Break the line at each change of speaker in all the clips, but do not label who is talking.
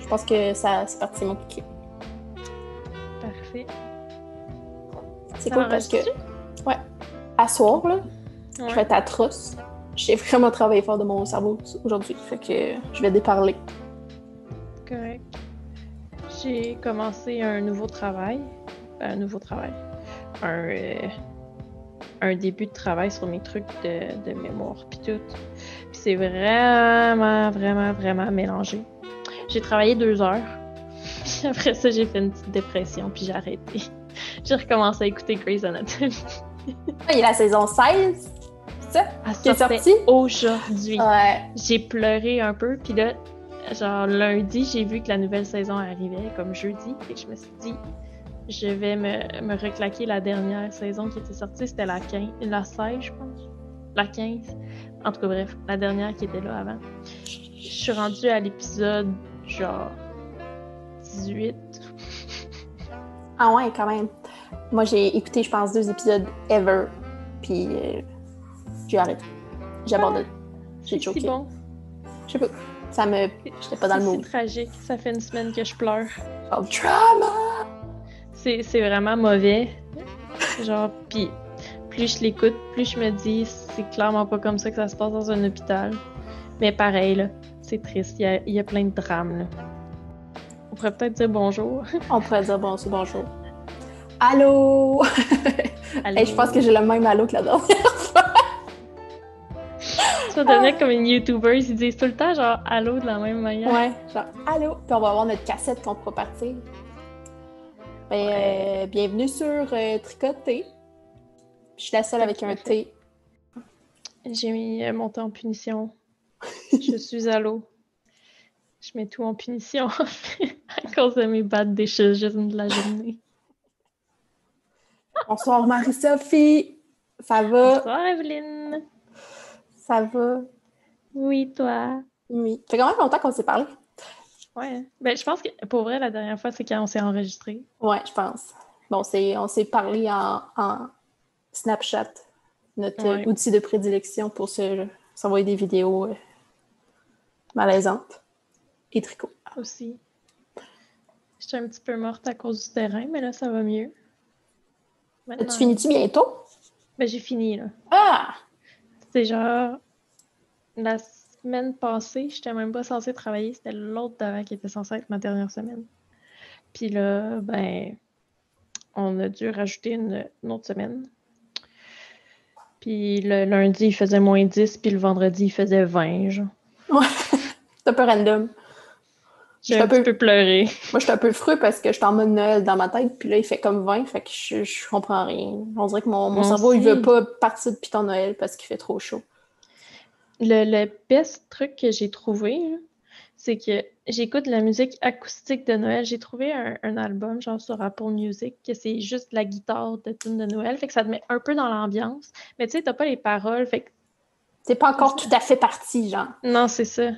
Je pense que c'est parti, mon kiki.
Parfait.
C'est
Ça
cool parce que,
enregistre-tu?
ouais, à soir, là, je vais
Ouais.
être atroce. J'ai vraiment travaillé fort de mon cerveau aujourd'hui, fait que je vais déparler.
Correct. J'ai commencé un nouveau travail. Un début de travail sur mes trucs de mémoire puis tout. Puis c'est vraiment mélangé. J'ai travaillé 2 heures. Puis après ça, j'ai fait une petite dépression puis j'ai arrêté. J'ai recommencé à écouter Grey's Anatomy.
Ah, il y a la saison 16, c'est ça?
Elle
Qui est
sortait
sortie?
aujourd'hui.
Ouais.
J'ai pleuré un peu, puis là, genre lundi, j'ai vu que la nouvelle saison arrivait, comme jeudi, et je me suis dit, je vais me reclaquer la dernière saison qui était sortie, c'était la 16, je pense. La 15. En tout cas, bref, la dernière qui était là avant. Je suis rendue à l'épisode, genre, 18.
Ah ouais, quand même. Moi, j'ai écouté, je pense, 2 épisodes ever, puis j'ai arrêté. J'ai abandonné. J'ai
C'est
choqué.
si bon.
Je sais pas, j'étais pas dans le
C'est
mood.
tragique, ça fait une semaine que je pleure.
Genre, drama!
C'est vraiment mauvais. Genre, pis plus je l'écoute, plus je me dis c'est clairement pas comme ça que ça se passe dans un hôpital. Mais pareil, là, c'est triste. Il y a plein de drames, là. On pourrait peut-être dire bonjour.
On pourrait dire bonjour. Allô!
Allô?
Hey, je pense que j'ai le même allô que la dernière fois.
Tu vas devenir comme une YouTuber, ils disent tout le temps genre allô de la même manière.
Ouais, genre allô! Puis on va avoir notre cassette qu'on pourra partir. Ben, bienvenue sur Tricoter. Je suis la seule avec un T.
J'ai mis mon temps en punition. Je suis allô. Je mets tout en punition à cause de mes bad decisions de la journée.
Bonsoir Marie-Sophie! Ça va?
Bonsoir Evelyne!
Ça va?
Oui, toi?
Oui. Ça fait quand même longtemps qu'on s'est parlé.
Ouais. Ben, je pense que pour vrai, la dernière fois, c'est quand on s'est enregistré.
Ouais, je pense. Bon, on s'est parlé en Snapchat, notre outil de prédilection pour s'envoyer des vidéos malaisantes et tricot.
Aussi. J'étais un petit peu morte à cause du terrain, mais là, ça va mieux.
Tu finis-tu bientôt?
Ben, j'ai fini, là.
Ah!
C'est genre... La semaine passée, j'étais même pas censée travailler. C'était l'autre d'avant qui était censée être ma dernière semaine. Puis là, ben... On a dû rajouter une autre semaine. Puis le lundi, il faisait -10, puis le vendredi, il faisait 20, genre.
Ouais, c'est un peu random.
J'ai un petit peu pleuré.
Moi, je suis un peu freux parce que je suis en mode Noël dans ma tête, puis là, il fait comme 20, fait que je comprends rien. On dirait que mon cerveau, il veut pas partir depuis ton Noël parce qu'il fait trop chaud.
Le best truc que j'ai trouvé, c'est que j'écoute de la musique acoustique de Noël. J'ai trouvé un album, genre sur Apple Music, que c'est juste la guitare de tune de Noël, fait que ça te met un peu dans l'ambiance. Mais tu sais, t'as pas les paroles, fait que...
C'est pas encore tout à fait parti, genre.
Non, c'est ça.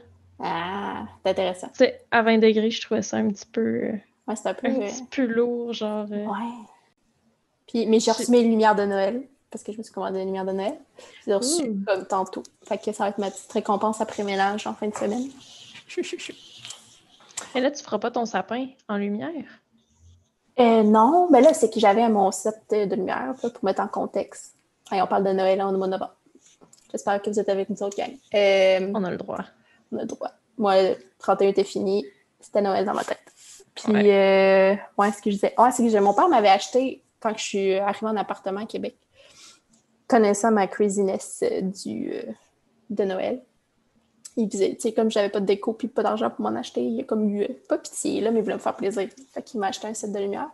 Ah, c'est intéressant.
Tu sais, à 20 degrés, je trouvais ça un petit peu...
Ouais, c'est un
petit peu lourd, genre...
Ouais. Puis, mais j'ai reçu mes lumières de Noël, parce que je me suis commandé des lumières de Noël. J'ai reçu comme tantôt. Fait que ça va être ma petite récompense après ménage en fin de semaine.
Et là, tu feras pas ton sapin en lumière?
Non, mais là, c'est que j'avais mon set de lumière là, pour mettre en contexte. Et on parle de Noël en mois de novembre. J'espère que vous êtes avec nous autres, gang.
On a le droit.
On a le droit. Moi, le 31 était fini. C'était Noël dans ma tête. Puis, ce que je disais. Ouais, c'est que mon père m'avait acheté quand je suis arrivée en appartement à Québec. Connaissant ma craziness de Noël. Il disait, tu sais, comme j'avais pas de déco puis pas d'argent pour m'en acheter, il a comme eu, pas pitié, là, mais il voulait me faire plaisir. Fait qu'il m'a acheté un set de lumière.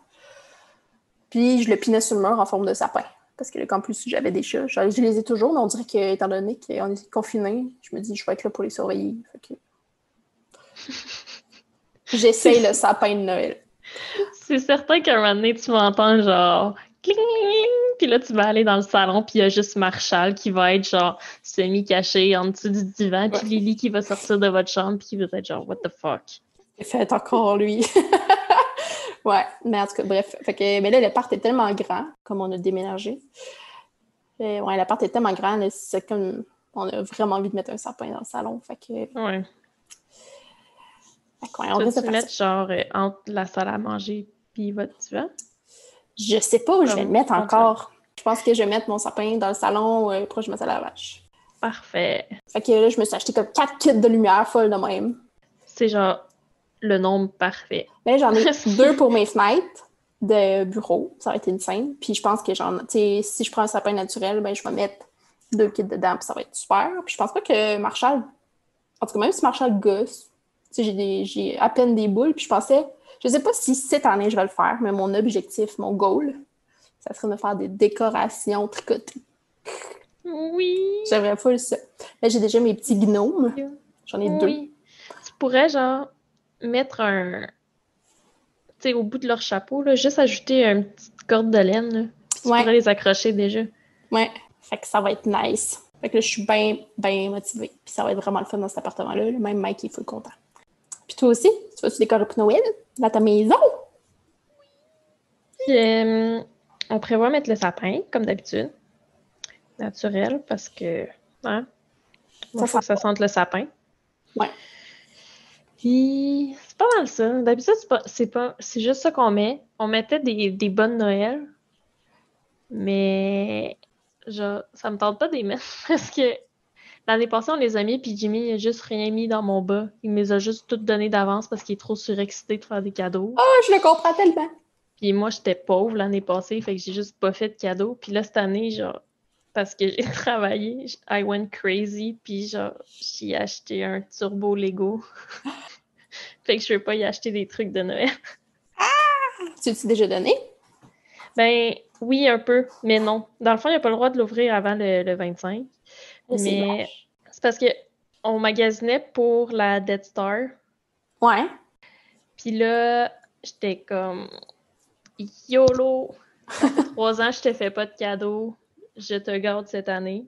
Puis je le pinais sur le mur en forme de sapin. Parce que là, en plus, j'avais des chats. Je les ai toujours, mais on dirait que, étant donné qu'on est confinés, je me dis, je vais être là pour les surveiller. Fait que... J'essaye le sapin de Noël.
C'est certain qu'à un moment donné, tu m'entends genre cling, cling, cling, puis là, tu vas aller dans le salon, puis il y a juste Marshall qui va être genre semi-caché en dessous du divan, puis Lily qui va sortir de votre chambre, puis qui va être genre what the fuck.
J'ai fait encore lui. Ouais, mais en tout cas, bref. Fait que, mais là, l'appart est tellement grand, comme on a déménagé. Ouais, l'appart est tellement grand, là, c'est comme on a vraiment envie de mettre un sapin dans le salon. Fait que.
Ouais.
Fait qu'on
Tu
risque de
vas-tu
faire
mettre
ça.
genre entre la salle à manger puis votre divan?
Je sais pas où je vais le mettre
Ponctuel.
encore. Je pense que je vais mettre mon sapin dans le salon proche de ma salle à vache.
Parfait.
Fait que là, je me suis acheté comme 4 kits de lumière folles de même.
C'est genre le nombre parfait.
Mais là, j'en ai 2 pour mes fenêtres de bureau. Ça va être une scène. Puis je pense que si je prends un sapin naturel, ben je vais mettre 2 kits dedans, puis ça va être super. Puis je pense pas que Marshall, en tout cas, même si Marshall gosse, j'ai à peine des boules, puis je sais pas si cette année je vais le faire, mais mon objectif, mon goal, ça serait de faire des décorations tricotées.
Oui!
J'aimerais pas ça. Là, j'ai déjà mes petits gnomes. J'en ai 2.
Oui. Tu pourrais, genre, mettre un... Tu sais, au bout de leur chapeau, là, juste ajouter une petite corde de laine, là, puis tu pourrais les accrocher déjà.
Ouais. Fait que ça va être nice. Fait que là, je suis bien, bien motivée. Puis ça va être vraiment le fun dans cet appartement-là. Même Mike, il est full content. Puis toi aussi, tu vas-tu décorer pour Noël dans ta maison?
Puis, on prévoit mettre le sapin, comme d'habitude. Naturel, parce que... Hein? Moi, ça sente le sapin.
Ouais.
Puis, c'est pas mal ça. D'habitude, c'est juste ça qu'on met. On mettait des bonnes Noël. Mais, genre, ça me tente pas de les mettre parce que l'année passée, on les a mis, puis Jimmy a juste rien mis dans mon bas. Il me les a juste toutes données d'avance parce qu'il est trop surexcité de faire des cadeaux.
Ah, je le comprends tellement.
Puis moi, j'étais pauvre l'année passée, fait que j'ai juste pas fait de cadeaux. Puis là, cette année, genre, parce que j'ai travaillé, I went crazy, puis genre, j'ai acheté un turbo Lego. Fait que je veux pas y acheter des trucs de Noël.
Tu l'as déjà donné?
Ben, oui, un peu, mais non. Dans le fond, il n'y a pas le droit de l'ouvrir avant le 25. Mais c'est parce que on magasinait pour la Death Star.
Ouais.
Puis là, j'étais comme YOLO! Ça fait 3 ans que je te fais pas de cadeau. Je te garde cette année.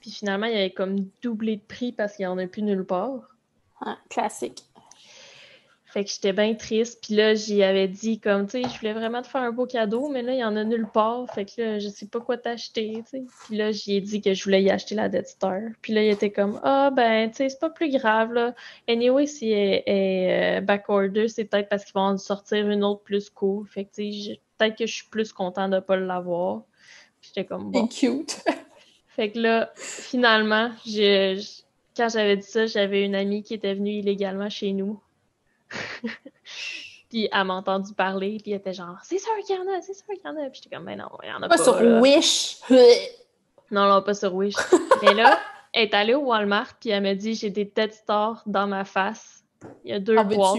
Puis finalement, il y avait comme doublé de prix parce qu'il n'y en a plus nulle part.
Ouais, classique.
Fait que j'étais bien triste. Puis là, j'y avais dit comme, tu sais, je voulais vraiment te faire un beau cadeau, mais là, il y en a nulle part. Fait que là, je sais pas quoi t'acheter, tu sais. Puis là, j'y ai dit que je voulais y acheter la Death Star. Puis là, il était comme, ah, ben, tu sais, c'est pas plus grave, là. Anyway, si elle est backorder, c'est peut-être parce qu'ils vont en sortir une autre plus cool. Fait que, tu sais, peut-être que je suis plus content de pas l'avoir. Puis j'étais comme, bon.
C'est cute.
Fait que là, finalement, quand j'avais dit ça, j'avais une amie qui était venue illégalement chez nous. Puis elle m'a entendu parler, puis elle était genre, c'est sûr qu'il y en a, c'est sûr qu'il y en a. Puis j'étais comme, ben non, il y en a pas.
Pas sur
là.
Wish.
Non, pas sur Wish. Mais là, elle est allée au Walmart, puis elle m'a dit, j'ai des Death Star dans ma face. Il y a 2 boîtes.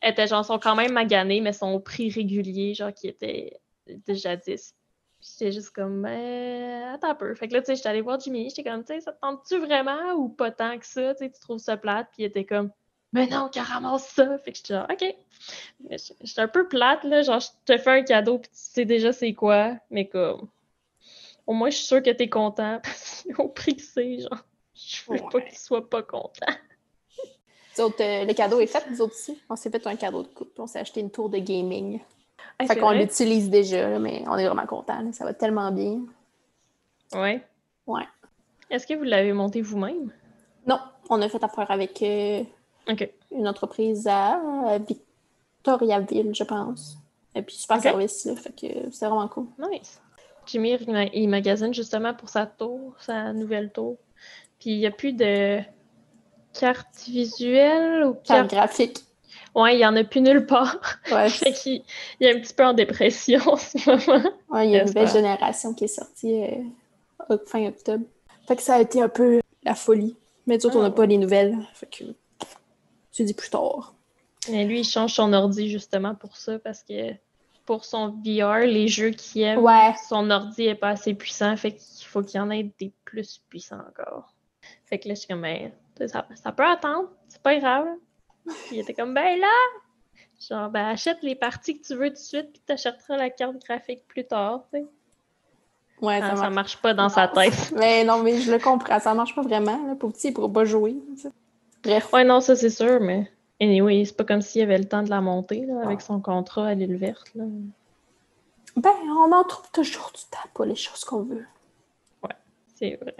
Elles étaient genre, sont quand même maganées, mais sont au prix régulier, genre qui était de jadis. Puis j'étais juste comme, attends un peu. Fait que là, tu sais, j'étais allée voir Jimmy, j'étais comme, tu sais, ça te tente-tu vraiment ou pas tant que ça? Tu sais, tu trouves ça plate? Puis il était comme, mais non, qu'elle ramasse ça. Fait que j'étais genre, OK. J'étais un peu plate, là. Genre, je te fais un cadeau, puis tu sais déjà c'est quoi. Mais comme, au moins, je suis sûre que t'es content. Parce qu'au prix que c'est, genre, je veux pas que tu sois pas content.
Le cadeau est fait, nous autres aussi. On s'est fait un cadeau de couple. On s'est acheté une tour de gaming.
Hey,
fait qu'on l'utilise déjà, là, mais on est vraiment contents. Ça va tellement bien.
Ouais.
Ouais.
Est-ce que vous l'avez monté vous-même?
Non, on a fait affaire avec une entreprise à Victoriaville, je pense. Et puis, super service, là. Fait que c'est vraiment cool.
Nice. Jimmy, il magasine justement pour sa nouvelle tour. Puis il n'y a plus de carte visuelle ou
carte graphique.
Ouais, il n'y en a plus nulle part.
Ouais.
Fait qu'il est un petit peu en dépression en ce moment.
Ouais, il y a une nouvelle génération qui est sortie fin octobre. Fait que ça a été un peu la folie. Mais d'autres, on n'a pas les nouvelles. Fait que c'est dit plus tard.
Mais lui, il change son ordi justement pour ça, parce que pour son VR, les jeux qu'il aime, son ordi est pas assez puissant, fait qu'il faut qu'il y en ait des plus puissants encore. Fait que là, je suis comme, ça peut attendre, c'est pas grave. Puis il était comme, ben là, genre, achète les parties que tu veux tout de suite, puis t'achèteras la carte graphique plus tard, tu sais.
Ouais,
ça marche pas dans sa tête.
Mais non, mais je le comprends, ça marche pas vraiment. Là. Pour petit, il pourra pas jouer. T'sais. Bref.
Ouais, non, ça c'est sûr, mais anyway, c'est pas comme s'il avait le temps de la monter, là, avec son contrat à l'île verte, là.
Ben, on en trouve toujours du temps pour les choses qu'on veut.
Ouais, c'est vrai.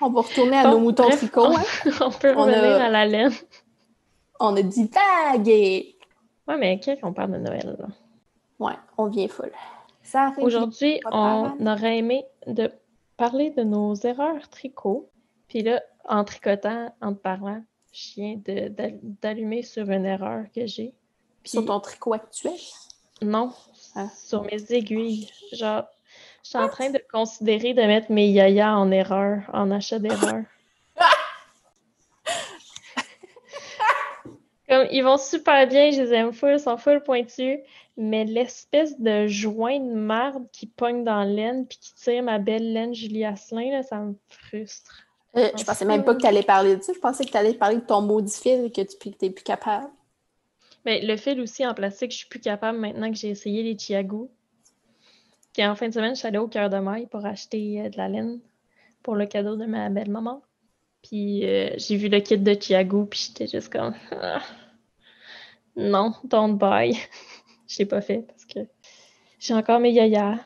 On va retourner à nos moutons tricots.
On peut revenir à la laine.
On a divagué!
Ouais, mais quand on parle de Noël, là?
Ouais, on vient full. Ça arrive.
Aujourd'hui, on aurait aimé de parler de nos erreurs tricot. Puis là, en tricotant, en te parlant, je viens d'allumer sur une erreur que j'ai. Puis,
sur ton tricot actuel?
Non,
Hein?
sur mes aiguilles. Genre, je suis en train de considérer de mettre mes yayas en erreur, en achat d'erreur. Comme, ils vont super bien, je les aime full, ils sont full pointus, mais l'espèce de joint de marde qui pogne dans la laine puis qui tire ma belle laine Julie Asselin, là, ça me frustre.
Je pensais même pas que tu allais parler de ça. Je pensais que tu allais parler de ton maudit fil et que tu n'es plus capable.
Mais le fil aussi en plastique, je suis plus capable maintenant que j'ai essayé les Chiago. Puis en fin de semaine, je suis allée au Cœur de Maille pour acheter de la laine pour le cadeau de ma belle-maman. Puis j'ai vu le kit de Chiago, puis j'étais juste comme... Ah, non, don't buy. Je l'ai pas fait parce que j'ai encore mes yayas.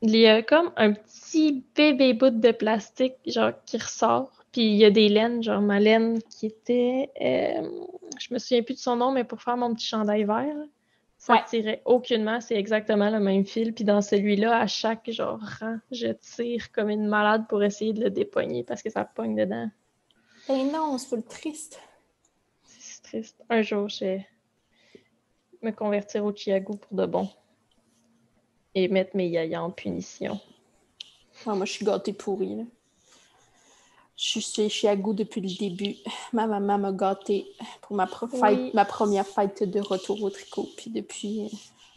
Il y a comme un petit bébé bout de plastique, genre, qui ressort. Puis il y a des laines, genre ma laine qui était... je me souviens plus de son nom, mais pour faire mon petit chandail vert, ça tirait aucunement. C'est exactement le même fil. Puis dans celui-là, à chaque genre rang, je tire comme une malade pour essayer de le dépogner parce que ça pogne dedans.
Eh non, c'est full triste.
C'est triste. Un jour, je vais me convertir au Chiago pour de bon. Et mettre mes yayas en punition.
Ah, moi, je suis gâtée pourrie, là. Je suis à goût depuis le début. Ma maman m'a gâtée pour ma première fête de retour au tricot. Puis depuis,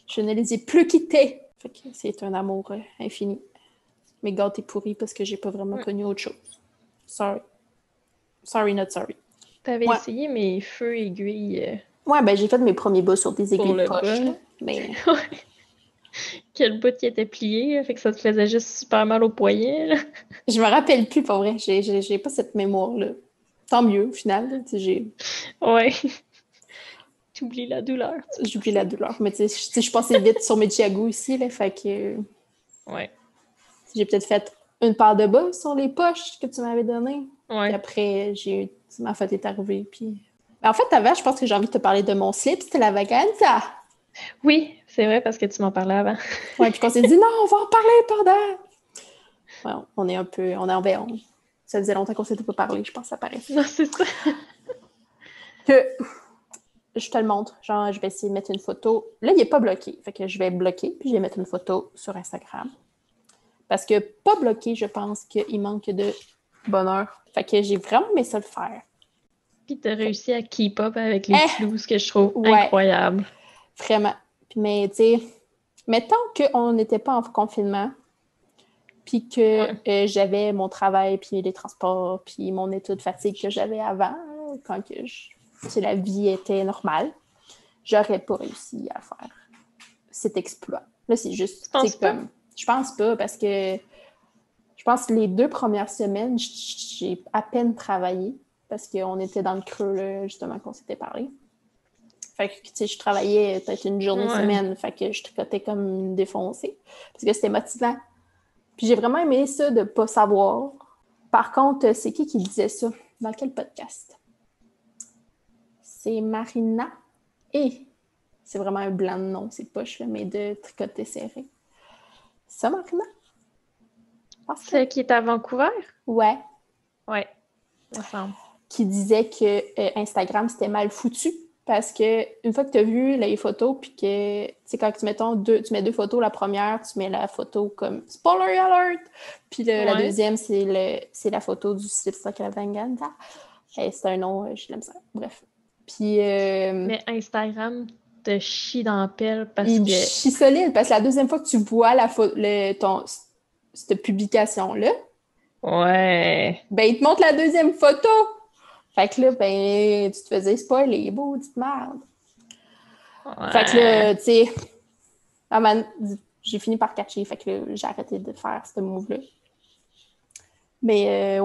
je ne les ai plus quittés. Fait que c'est un amour infini. Mais gâtée pourrie parce que j'ai pas vraiment connu autre chose. Sorry. Sorry, not sorry.
T'avais essayé mes feux aiguilles.
Ouais, ben j'ai fait mes premiers bas sur des aiguilles de poche. Là, mais...
Quel bout qui était plié, fait que ça te faisait juste super mal au poignet. Là.
Je me rappelle plus, pour vrai. J'ai pas cette mémoire-là. Tant mieux, au final.
Ouais. T'oublies la douleur.
J'oublie la douleur. Mais tu sais, je passais vite sur mes Chiago ici, là, fait que...
Ouais.
J'ai peut-être fait une paire de bas sur les poches que tu m'avais données.
Ouais.
Puis après, ma fête est arrivée, puis... En fait, avant, je pense que j'ai envie de te parler de mon slip, c'était la vacanza.
Oui, c'est vrai, parce que tu m'en parlais avant.
Ouais, puis qu'on s'est dit, non, on va en parler pendant... Ouais, on est en veille. Ça faisait longtemps qu'on s'était pas parlé, je pense que ça paraît.
Non, c'est ça.
Que je te le montre. Genre, je vais essayer de mettre une photo. Là, il n'est pas bloqué. Fait que je vais bloquer, puis je vais mettre une photo sur Instagram. Parce que pas bloqué, je pense qu'il manque de bonheur. Fait que j'ai vraiment aimé ça le faire.
Puis t'as réussi à keep up avec les clous, ce que je trouve incroyable.
Vraiment. Mais tu sais, mettons qu'on n'était pas en confinement, puis que j'avais mon travail, puis les transports, puis mon état de fatigue que j'avais avant, quand la vie était normale, j'aurais pas réussi à faire cet exploit. Là, c'est juste... comme. Je pense pas, parce que je pense que les 2 premières semaines, j'ai à peine travaillé, parce qu'on était dans le creux, là, justement, qu'on s'était parlé. Fait que, tu sais, je travaillais peut-être une journée semaine, fait que je tricotais comme une défoncée, parce que c'était motivant. Puis j'ai vraiment aimé ça de pas savoir. Par contre, c'est qui disait ça? Dans quel podcast? C'est Marina. Et c'est vraiment un blanc de nom, c'est poche, là, mais de tricoter serré. Ça, Marina?
Celle qui est à Vancouver?
Ouais.
Ouais, ça me semble.
Qui disait que Instagram, c'était mal foutu. Parce que une fois que tu as vu les photos, puis que, tu sais, quand tu mets 2 photos, la première, tu mets la photo comme « Spoiler alert! » Puis la deuxième, c'est la photo du slip extravaganza. C'est un nom, je l'aime ça. Bref. Puis...
Mais Instagram te chie dans la pelle parce
il
que...
chie solide, parce que la deuxième fois que tu vois cette publication-là,
ben
il te montre la deuxième photo! Fait que là, tu te faisais spoiler, beau, petite merde. Ouais. Fait que là, tu sais, j'ai fini par catcher, fait que là, j'ai arrêté de faire ce move-là. Mais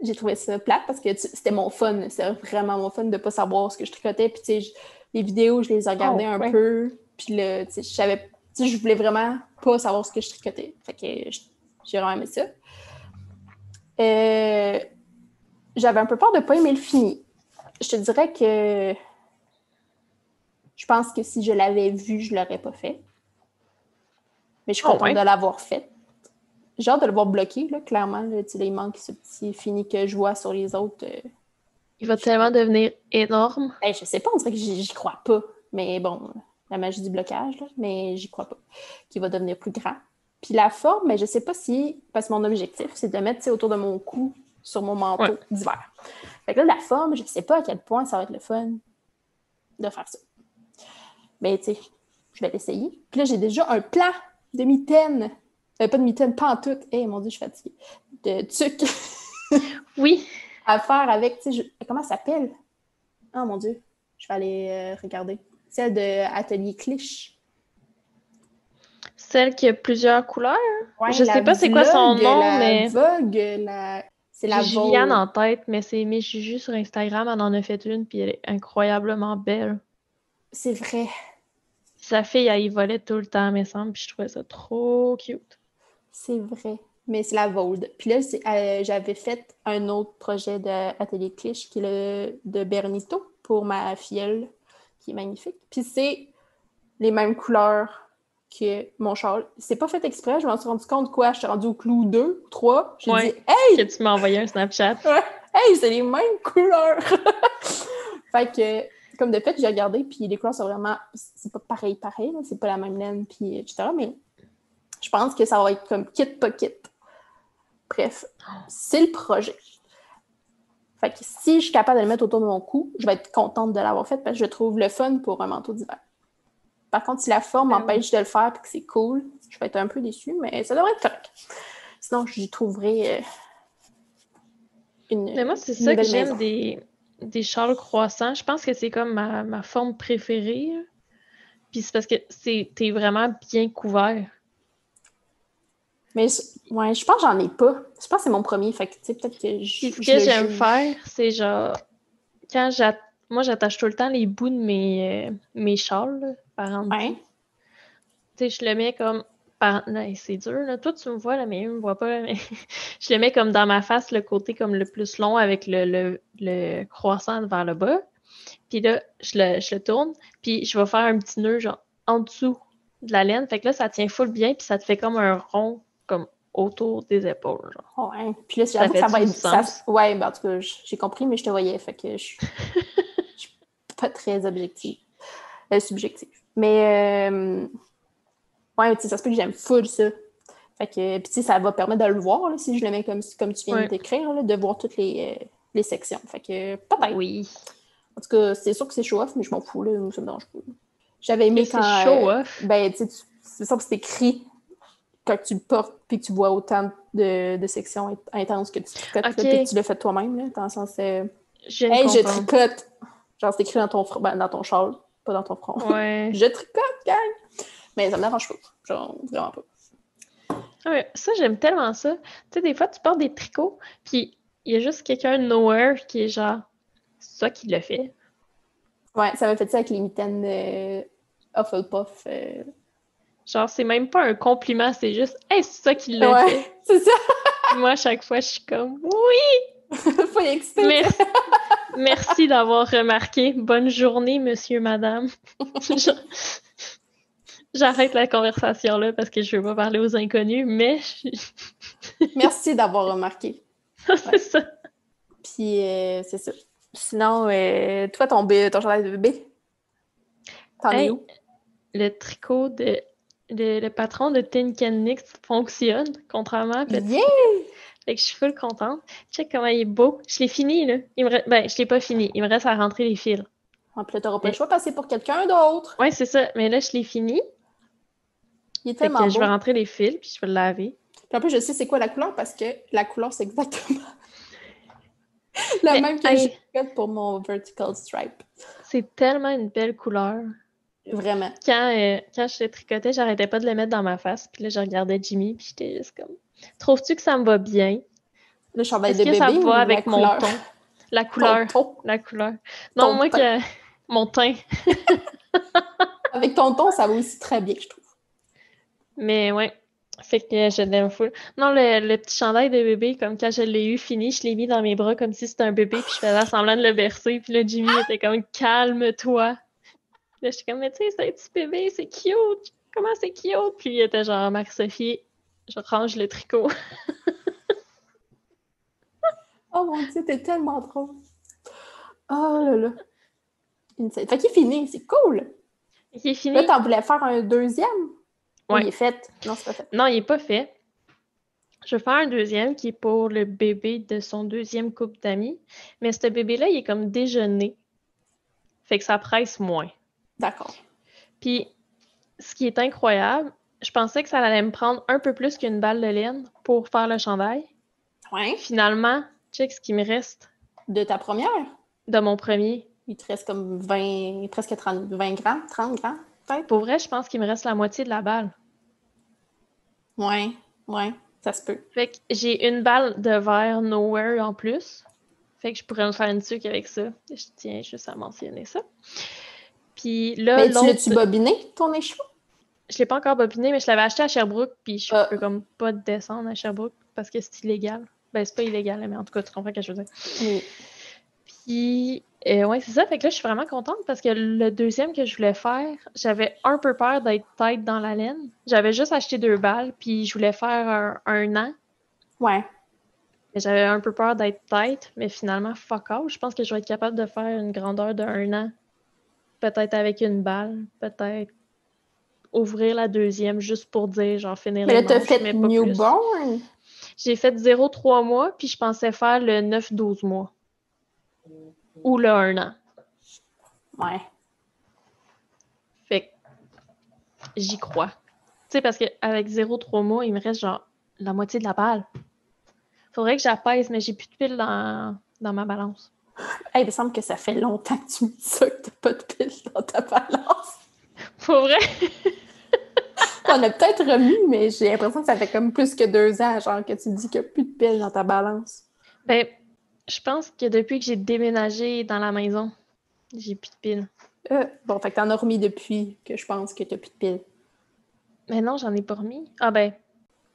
j'ai trouvé ça plate parce que c'était mon fun. C'était vraiment mon fun de pas savoir ce que je tricotais. Puis, tu sais, les vidéos, je les ai regardées un peu. Puis là, tu sais, je voulais vraiment pas savoir ce que je tricotais. Fait que j'ai vraiment aimé ça. J'avais un peu peur de pas aimer le fini. Je te dirais que Je pense que si je l'avais vu, je l'aurais pas fait. Mais je suis contente de l'avoir fait. J'ai hâte de le voir bloqué, là, clairement. Là, il manque ce petit fini que je vois sur les autres.
Il va tellement devenir énorme.
Je sais pas, on dirait que j'y crois pas. Mais bon, la magie du blocage, là, mais j'y crois pas. Qu'il va devenir plus grand. Puis la forme, mais je sais pas si... Parce que mon objectif, c'est de le mettre autour de mon cou, sur mon manteau d'hiver. Fait que là, la forme, je sais pas à quel point ça va être le fun de faire ça. Mais tu sais, je vais l'essayer. Puis là, j'ai déjà un plan de mitaine. Pas de mitaine, pas en tout. Mon Dieu, je suis fatiguée. De tuque.
Oui.
À faire avec, tu sais, comment ça s'appelle? Oh mon Dieu, je vais aller regarder. Celle de Atelier Clich.
Celle qui a plusieurs couleurs?
Ouais,
je sais pas c'est quoi son nom, mais...
C'est la
J'ai Juliane en tête, mais c'est Miss Juju sur Instagram, elle en a fait une, puis elle est incroyablement belle.
C'est vrai.
Sa fille, elle y volait tout le temps, me semble, puis je trouvais ça trop cute.
C'est vrai. Mais c'est la Vaude. Puis là, j'avais fait un autre projet d'Atelier Clich qui est le de Bernito pour ma filleule, qui est magnifique. Puis c'est les mêmes couleurs que mon châle. C'est pas fait exprès, je m'en suis rendu compte quoi, je suis rendue au clou 2, 3. J'ai dit « Hey! »
Que tu m'as envoyé un Snapchat.
Hey, c'est les mêmes couleurs! Fait que, comme de fait, j'ai regardé, puis les couleurs sont vraiment... C'est pas pareil, là, c'est pas la même laine, puis etc. Mais je pense que ça va être comme kit pas kit. Bref, c'est le projet. Fait que si je suis capable de le mettre autour de mon cou, je vais être contente de l'avoir fait parce que je trouve le fun pour un manteau d'hiver. Par contre, si la forme m'empêche de le faire et que c'est cool, je vais être un peu déçue, mais ça devrait être correct. Sinon, j'y trouverai une.
Mais moi, c'est ça que j'aime des châles croissants. Je pense que c'est comme ma forme préférée. Puis c'est parce que t'es vraiment bien couvert.
Mais je pense que j'en ai pas. Je pense que c'est mon premier. Fait que, tu sais, peut-être que
ce que j'aime faire, c'est genre, quand moi, j'attache tout le temps les bouts de mes châles, là, par en dessous. Tu sais, je le mets comme... Là, c'est dur, là. Toi, tu me vois, là, mais eux me voient pas, là, mais je le mets comme dans ma face, le côté comme le plus long avec le croissant vers le bas. Puis là, je le tourne, puis je vais faire un petit nœud, genre, en dessous de la laine. Fait que là, ça tient full bien, puis ça te fait comme un rond, comme autour des épaules, genre.
Ouais. Puis là, j'avoue que ça va être... Ouais, ben en tout cas, j'ai compris, mais je te voyais, fait que je suis pas très objective. Subjective. Mais... Ouais, tu sais, ça se peut que j'aime full ça. Fait que, puis tu sais, ça va permettre de le voir, là, si je le mets comme tu viens de décrire, là, de voir toutes les sections. Fait que, peut-être.
Oui.
En tout cas, c'est sûr que c'est show-off, mais je m'en fous, là, ça me dérange pas. J'avais aimé quand...
c'est show-off?
Ben, tu sais, c'est ça que c'est écrit quand tu le portes, puis que tu vois autant de sections intenses que tu tricotes, là, puis que tu le fais toi-même, là, dans le sens... je tricote! Genre, c'est écrit dans ton châle, pas dans ton front.
Ouais.
Je tricote, gang! Mais ça me dérange pas. Genre, vraiment pas.
Ah ouais, ça, j'aime tellement ça. Tu sais, des fois, tu portes des tricots, puis il y a juste quelqu'un de nowhere qui est genre, c'est ça qui le fait.
Ouais, ça m'a fait ça avec les mitaines Hufflepuff.
Genre, c'est même pas un compliment, c'est juste, hey, c'est ça qui le fait.
C'est ça.
Moi, à chaque fois, je suis comme, oui!
Faut y exciter.
Merci d'avoir remarqué. Bonne journée, monsieur, madame. J'arrête la conversation là parce que je veux pas parler aux inconnus, mais...
Merci d'avoir remarqué.
C'est ça.
Puis, c'est ça. Sinon, toi, ton chandail de bébé, t'en es où?
Le tricot le patron de Think and Knit fonctionne, contrairement à Petit.
Yeah!
Fait que je suis full contente. Check comment il est beau. Je l'ai fini, là. Je l'ai pas fini. Il me reste à rentrer les fils.
En plus, t'auras pas le choix de passer pour quelqu'un d'autre.
Ouais, c'est ça. Mais là, je l'ai fini.
Il est tellement beau.
Je vais rentrer les fils, puis je vais le laver.
Puis en plus, je sais c'est quoi la couleur, parce que la couleur, c'est exactement la même que j'ai faite pour mon vertical stripe.
C'est tellement une belle couleur.
Vraiment.
Quand je le tricotais, j'arrêtais pas de le mettre dans ma face. Puis là, je regardais Jimmy, puis j'étais juste comme... Trouves-tu que ça me va bien?
Le chandail de bébé
ça me va
ou
avec
la
mon
couleur?
ton? La couleur. La couleur. Non, moi, mon teint.
Avec ton ton, ça va aussi très bien, je trouve.
Mais ouais. Fait que je l'aime full. Non, le petit chandail de bébé, comme quand je l'ai eu fini, je l'ai mis dans mes bras comme si c'était un bébé, puis je faisais semblant de le bercer. Puis là, Jimmy était comme « Calme-toi! » Là, j'étais comme, mais tu sais, c'est un petit bébé, c'est cute. Comment c'est cute? Puis il était genre, Marie-Sophie, je range le tricot.
Oh mon Dieu, t'es tellement drôle. Oh là là. Insane. Fait qu'il finit, c'est cool.
Il est fini.
Là, t'en voulais faire un deuxième?
Ouais.
Ou il est fait? Non, c'est pas fait.
Non, il est pas fait. Je vais faire un deuxième qui est pour le bébé de son deuxième couple d'amis. Mais ce bébé-là, il est comme déjeuné. Fait que ça presse moins.
D'accord.
Puis, ce qui est incroyable, je pensais que ça allait me prendre un peu plus qu'une balle de laine pour faire le chandail.
Ouais.
Finalement, check ce qui me reste
De ta première?
de mon premier.
Il te reste comme 20, presque 30, 20 grammes, 30 grammes, peut-être?
Pour vrai, je pense qu'il me reste la moitié de la balle.
Ouais, ça se peut.
Fait que j'ai une balle de verre Nowhere en plus. Fait que je pourrais me faire une tuque avec ça. Je tiens juste à mentionner ça. Puis là,
Mais tu
l'autre...
l'as-tu bobiné, ton écheveau?
Je l'ai pas encore bobiné, mais je l'avais acheté à Sherbrooke, puis je peux comme pas descendre à Sherbrooke parce que c'est illégal. Ben, c'est pas illégal, mais en tout cas, tu comprends ce que je veux dire.
Oui.
Puis, ouais, c'est ça. Fait que là, je suis vraiment contente parce que le deuxième que je voulais faire, j'avais un peu peur d'être tête dans la laine. J'avais juste acheté 2 balles, puis je voulais faire un an.
Ouais.
Mais j'avais un peu peur d'être tête, mais finalement, fuck off. Je pense que je vais être capable de faire une grandeur de 1 an. Peut-être avec une balle, peut-être ouvrir la deuxième juste pour dire, genre, finir
Mais
les
là, t'as
manches,
fait
mais pas plus.
newborn?
J'ai fait 0-3 mois, puis je pensais faire le 9-12 mois. Ou le 1 an.
Ouais.
Fait que j'y crois. Tu sais, parce qu'avec 0-3 mois, il me reste genre la moitié de la balle. Faudrait que j'apaise, mais j'ai plus de piles dans ma balance.
Hey, il me semble que ça fait longtemps que tu me dis ça, que t'as pas de pile dans ta balance.
Pour vrai?
On a peut-être remis, mais j'ai l'impression que ça fait comme plus que 2 ans, genre, que tu dis qu'il n'y a plus de pile dans ta balance.
Ben, je pense que depuis que j'ai déménagé dans la maison, j'ai plus de piles.
Bon, fait que t'en as remis depuis que je pense que t'as plus de pile.
Mais non, j'en ai pas remis. Ah ben,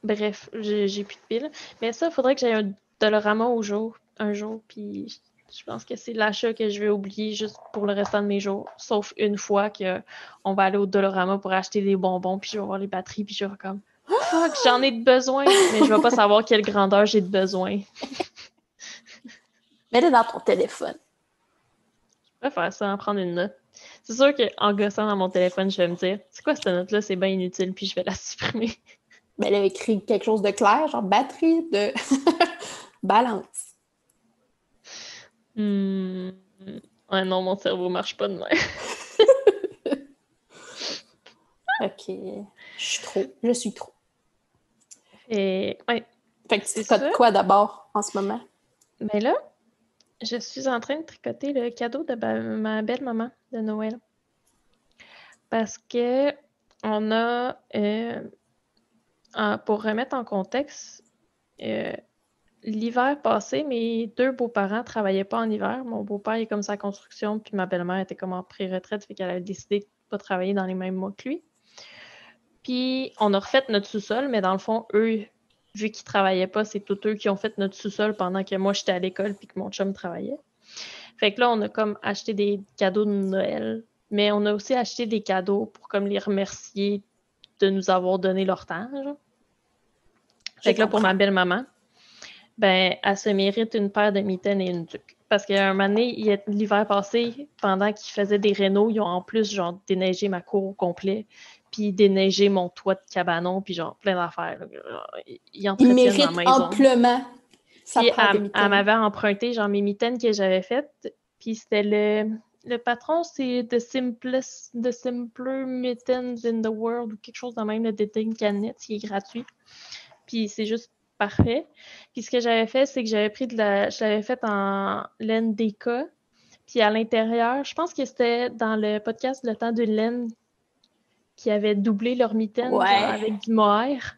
bref, j'ai plus de piles. Mais ça, faudrait que j'aie un Dollarama un jour, puis je pense que c'est l'achat que je vais oublier juste pour le restant de mes jours. Sauf une fois qu'on va aller au Dollarama pour acheter des bonbons, puis je vais voir les batteries, puis je vais comme fuck, j'en ai de besoin, mais je vais pas savoir quelle grandeur j'ai de besoin.
Mets-le dans ton téléphone.
Je vais faire ça, en prendre une note. C'est sûr qu'en gossant dans mon téléphone, je vais me dire c'est quoi cette note-là, c'est bien inutile, puis je vais la supprimer.
Mais elle a écrit quelque chose de clair, genre batterie de balance.
Ouais, non, mon cerveau marche pas de même.
OK. Je suis trop.
Et ouais.
Fait que tu tricotes quoi d'abord en ce moment?
Mais là, je suis en train de tricoter le cadeau de ma belle-maman de Noël. Parce que on a, pour remettre en contexte, l'hiver passé, mes 2 beaux-parents travaillaient pas en hiver. Mon beau-père est comme sa construction, puis ma belle-mère était comme en pré-retraite, fait qu'elle avait décidé de pas travailler dans les mêmes mois que lui. Puis on a refait notre sous-sol, mais dans le fond, eux, vu qu'ils travaillaient pas, c'est tous eux qui ont fait notre sous-sol pendant que moi j'étais à l'école puis que mon chum travaillait. Fait que là, on a comme acheté des cadeaux de Noël, mais on a aussi acheté des cadeaux pour comme les remercier de nous avoir donné leur temps, genre. Fait que là, pour ma belle-maman, ben, elle se mérite une paire de mitaines et une tuque. Parce qu'à un moment donné, l'hiver passé, pendant qu'ils faisaient des rénaux, ils ont en plus, genre, déneigé ma cour au complet, puis déneigé mon toit de cabanon, puis genre, plein d'affaires. Ils entretiennent la maison.
Amplement.
Puis elle m'avait emprunté, genre, mes mitaines que j'avais faites, puis c'était le patron, c'est The Simpler Mittens in the World, ou quelque chose de même, le Dédaigne Canette, qui est gratuit. Puis c'est juste parfait. Puis ce que j'avais fait, c'est que je l'avais fait en laine DK. Puis à l'intérieur, je pense que c'était dans le podcast Le temps d'une laine qui avait doublé leur mitaine genre, avec du mohair.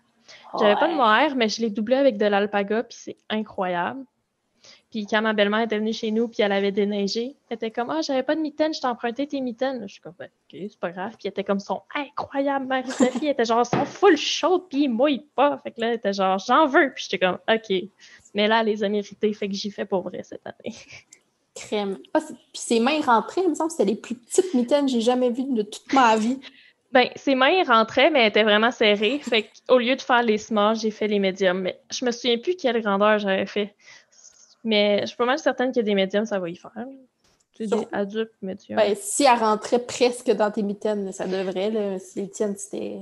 J'avais pas de mohair, mais je l'ai doublé avec de l'alpaga, puis c'est incroyable. Puis quand ma belle-mère était venue chez nous, puis elle avait déneigé, elle était comme « Ah, j'avais pas de mitaine, je t'ai emprunté tes mitaines. » Je suis comme ben, « Ok, c'est pas grave. » Puis elle était comme « Sont incroyables, Marie-Sophie. » Elle était genre « Sont full chaudes, puis ils mouillent pas. » Fait que là, elle était genre « J'en veux. » Puis j'étais comme « Ok. » Mais là, elle les a méritées, fait que j'y fais pour vrai cette année.
Crème. Ah, puis ses mains rentraient, il me semble que c'était les plus petites mitaines que j'ai jamais vues de toute ma vie.
Ben, ses mains rentraient, mais elles étaient vraiment serrées. Fait qu'au lieu de faire les smalls, j'ai fait les médiums. Mais je me souviens plus quelle grandeur j'avais fait. Mais je suis pas mal certaine que des médiums, ça va y faire. C'est des adultes médiums.
Ben, si elle rentrait presque dans tes mitaines, ça devrait. Là. Si les tiennes, c'était...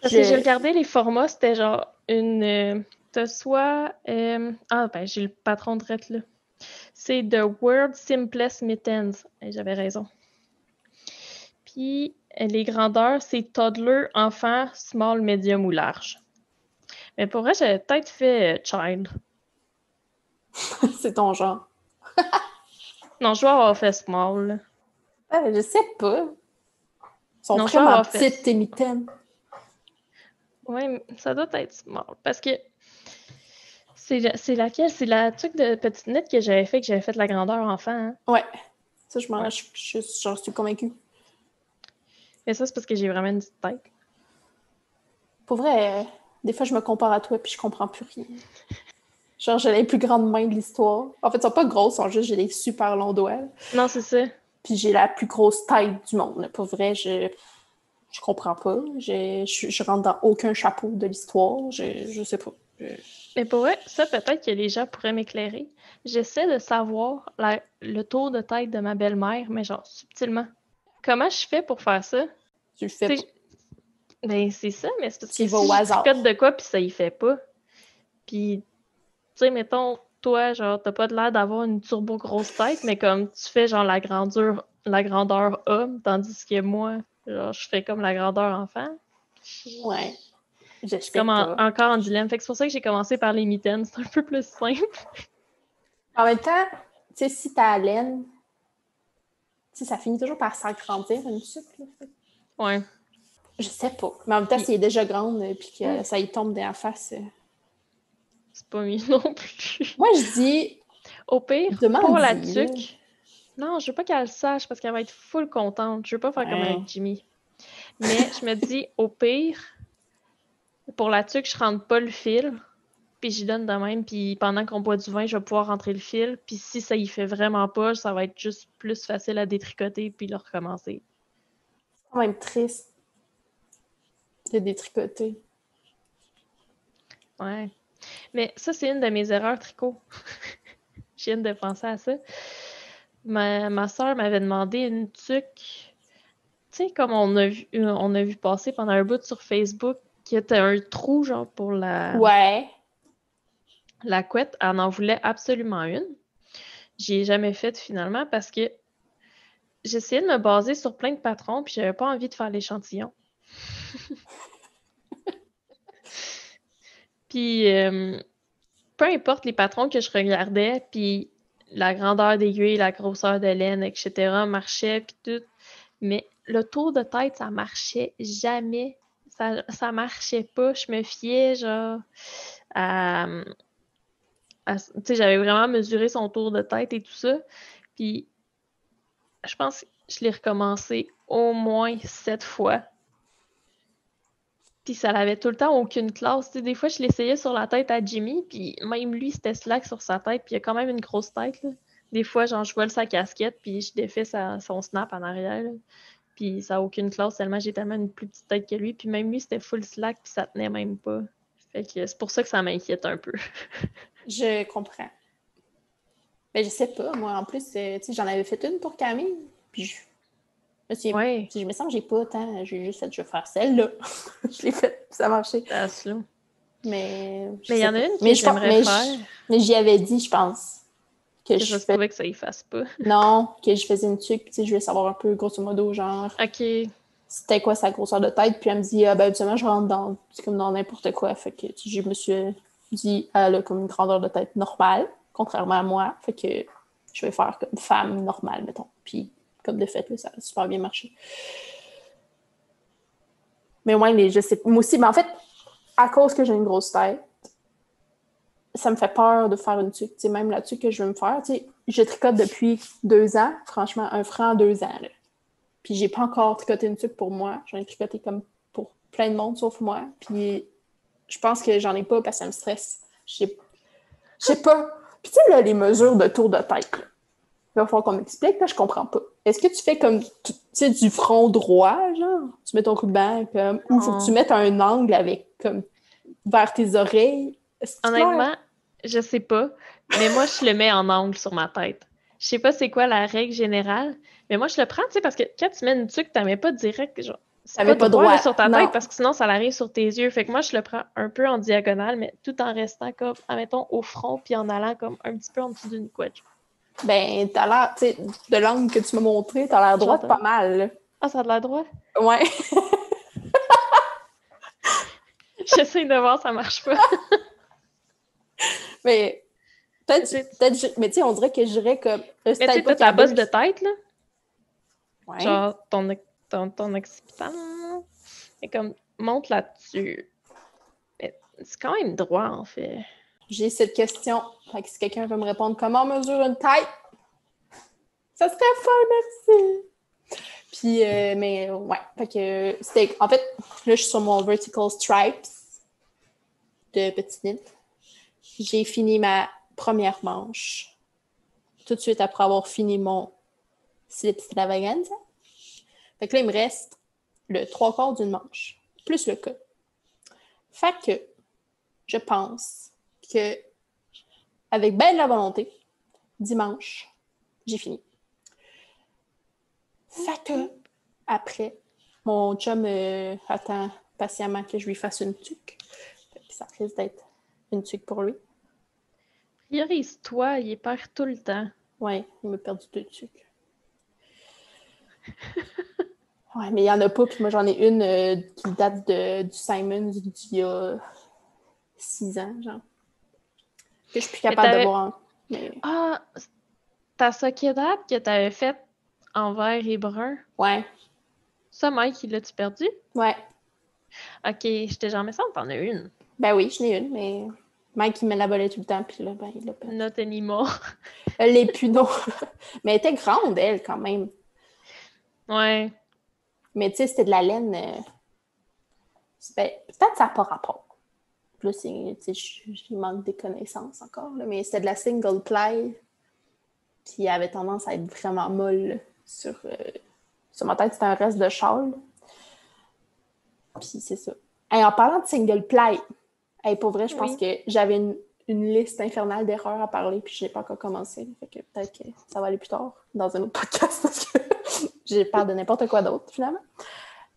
Parce que j'ai regardé les formats, c'était genre une... t'as soit... Ah, ben, j'ai le patron direct là. C'est The World's Simplest Mittens. J'avais raison. Puis, les grandeurs, c'est toddler, enfant, small, medium ou large. Mais pour vrai, j'avais peut-être fait child.
C'est ton genre.
Non, je dois avoir fait small.
Je sais pas. Ils sont
Non,
vraiment petites, tes mitaines.
Oui, ça doit être small. Parce que c'est laquelle? C'est la truc de petite nette que j'avais fait la grandeur enfant. Hein?
Ouais. Ça, j'en suis convaincue.
Mais ça, c'est parce que j'ai vraiment une petite tête.
Pour vrai, des fois, je me compare à toi puis je comprends plus rien. Genre, j'ai les plus grandes mains de l'histoire. En fait, elles sont pas grosses, j'ai des super longs doigts.
Non, c'est ça.
Puis j'ai la plus grosse tête du monde. Pour vrai, je comprends pas. Je rentre dans aucun chapeau de l'histoire. Je sais pas.
Mais pour vrai, ça, peut-être que les gens pourraient m'éclairer. J'essaie de savoir le tour de tête de ma belle-mère, mais genre subtilement. Comment je fais pour faire ça?
Tu le fais pas.
Ben, c'est ça, mais c'est parce que si
au hasard.
je tricote de quoi, puis ça y fait pas. Puis, tu sais, mettons, toi, genre, t'as pas de l'air d'avoir une turbo grosse tête, mais comme tu fais, genre, la grandeur homme, tandis que moi, genre, je fais comme la grandeur enfant.
Ouais.
Je suis comme encore en dilemme. Fait que c'est pour ça que j'ai commencé par les mitaines. C'est un peu plus simple.
En même temps, tu sais, si t'as laine, tu sais, ça finit toujours par s'agrandir, une sucre.
Ouais.
Je sais pas. Mais en même temps, s'il est déjà grande puis que ça y tombe dans la face.
C'est pas mieux non plus.
Moi, je dis.
Au pire, pour la tuque. Non, je veux pas qu'elle le sache parce qu'elle va être full contente. Je veux pas faire comme avec Jimmy. Mais je me dis, au pire, pour la tuque, je rentre pas le fil. Puis j'y donne de même. Puis pendant qu'on boit du vin, je vais pouvoir rentrer le fil. Puis si ça y fait vraiment pas, ça va être juste plus facile à détricoter puis le recommencer.
C'est quand même triste de détricoter.
Ouais. Mais ça, c'est une de mes erreurs tricot. Je viens de penser à ça. Ma soeur m'avait demandé une tuque. Tu sais, comme on a vu passer pendant un bout sur Facebook, qu'il y avait un trou, genre, pour la couette. Elle en voulait absolument une. J'y ai jamais faite finalement parce que j'essayais de me baser sur plein de patrons puis j'avais pas envie de faire l'échantillon. Puis, peu importe les patrons que je regardais, puis la grandeur d'aiguille, la grosseur de laine, etc., marchait, puis tout. Mais le tour de tête, ça marchait jamais. Ça marchait pas. Je me fiais, genre, tu sais, j'avais vraiment mesuré son tour de tête et tout ça. Puis, je pense que je l'ai recommencé au moins 7 fois. Puis ça n'avait tout le temps aucune classe. Tu sais, des fois, je l'essayais sur la tête à Jimmy, puis même lui, c'était slack sur sa tête, puis il a quand même une grosse tête. Là. Des fois, genre, je vole sa casquette, puis je défais son snap en arrière. Là. Puis ça n'a aucune classe, tellement j'ai tellement une plus petite tête que lui. Puis même lui, c'était full slack, puis ça tenait même pas. Fait que c'est pour ça que ça m'inquiète un peu.
Je comprends. Mais je sais pas, moi, en plus, tu sais, j'en avais fait une pour Camille, puis je me sens que j'ai pas autant, j'ai juste fait, je vais faire celle-là. Je l'ai faite, ça a marché. Mais
il y en a une que j'aimerais faire.
Mais j'y avais dit, je pense.
Que je trouvais que ça y fasse pas.
Non, que je faisais une tuque, tu sais, je voulais savoir un peu, grosso modo, genre...
OK.
C'était quoi sa grosseur de tête, puis elle me dit, habituellement, je rentre dans, c'est comme dans n'importe quoi, fait que je me suis dit, elle a comme une grandeur de tête normale, contrairement à moi, fait que je vais faire comme femme normale, mettons. Puis, comme de fait, là, ça a super bien marché. Mais ouais, je sais, moi aussi, mais en fait, à cause que j'ai une grosse tête, ça me fait peur de faire une tuque. Tu sais, même la tuque que je veux me faire, tu sais, je tricote depuis 2 ans, franchement, un franc 2 ans, là. Puis j'ai pas encore tricoté une tuque pour moi. J'en ai tricoté comme pour plein de monde, sauf moi. Puis je pense que j'en ai pas parce que ça me stresse. Je sais pas. Puis tu sais, là, les mesures de tour de tête, là. Il va falloir qu'on m'explique, là, je comprends pas. Est-ce que tu fais comme, tu sais, du front droit, genre? Tu mets ton ruban comme... Ou faut que tu mettes un angle avec, comme, vers tes oreilles? Est-ce que
Honnêtement, je sais pas, mais moi, je le mets en angle sur ma tête. Je sais pas c'est quoi la règle générale, mais moi, je le prends, tu sais, parce que quand tu mets une tuque, t'en mets pas direct, genre, c'est
T'avais
pas
pas
droit là,
droit,
sur ta
non.
tête, parce que sinon, ça l'arrive sur tes yeux. Fait que moi, je le prends un peu en diagonale, mais tout en restant comme, admettons, au front, puis en allant comme un petit peu en dessous d'une couette.
Ben, t'as l'air, tu sais, de l'angle que tu m'as montré, t'as l'air droite pas mal, là.
Ah, ça a de l'air droit?
Ouais.
J'essaie de voir, ça marche pas.
Mais peut-être, mais tu sais, on dirait que j'irais comme...
Mais tu sais, t'as ta bosse de tête, là.
Ouais.
Genre, ton occipital, et comme, monte là-dessus. Mais c'est quand même droit, en fait.
J'ai cette question. Fait que si quelqu'un veut me répondre comment on mesure une tête, ça serait fun, merci. Puis, mais ouais. Fait que c'était... En fait, là, je suis sur mon Vertical Stripes de petite knit. J'ai fini ma première manche tout de suite après avoir fini mon slip extravaganza. Fait que là, il me reste le 3/4 d'une manche, plus le col. Fait que je pense que avec ben de la volonté, dimanche, j'ai fini. Fait que après, mon chum attend patiemment que je lui fasse une tuque. Fait que ça risque d'être une tuque pour lui.
Priorise-toi, il perd tout le temps.
Ouais, il m'a perdu 2 tuques. Ouais, mais il n'y en a pas, puis moi j'en ai une qui date du Simons d'il y a 6 ans, genre. Que je suis plus capable de voir. Mais...
Ah, ta socket-up que t'avais faite en vert et brun.
Ouais.
Ça, Mike, il l'a-tu perdu?
Ouais.
Ok, j'étais genre, mais ça, t'en as une.
Ben oui, j'en ai une, mais Mike, il me la volait tout le temps, puis là, ben, il l'a perdu.
Not anymore.
Elle l'est plus, non. Mais elle était grande, elle, quand même.
Ouais.
Mais tu sais, c'était de la laine. Ben, peut-être que ça n'a pas rapport. Là, il manque des connaissances encore, là, mais c'était de la single ply, puis elle avait tendance à être vraiment molle sur ma tête. C'était un reste de châle. Puis c'est ça. Hey, en parlant de single ply, hey, pour vrai, je pense que j'avais une liste infernale d'erreurs à parler, puis je n'ai pas encore commencé. Fait que peut-être que ça va aller plus tard dans un autre podcast, parce que j'ai peur de n'importe quoi d'autre, finalement.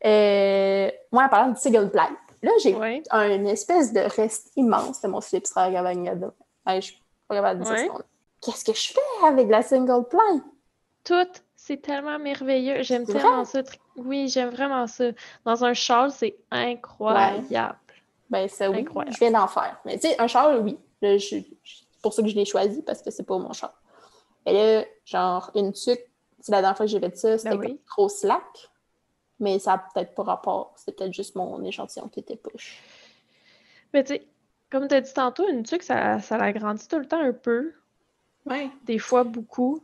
Moi, en parlant de single ply, là, j'ai une espèce de reste immense de mon slip extravaganza. Je suis pas capable de dire ça. Qu'est-ce que je fais avec la single ply?
Tout, c'est tellement merveilleux. J'aime tellement ça. Oui, j'aime vraiment ça. Dans un châle, c'est incroyable.
Ouais. Ben, ça, oui, incroyable. Je viens d'en faire. Mais tu sais, un châle, oui. C'est pour ça que je l'ai choisi, parce que c'est pas mon châle. Et là, genre, une tuque, c'est la dernière fois que j'ai fait ça, c'était trop slack. Mais ça n'a peut-être pas rapport. C'était peut-être juste mon échantillon qui était push.
Mais tu sais, comme tu as dit tantôt, une tuque, ça l'agrandit tout le temps un peu.
Ouais.
Des fois, beaucoup.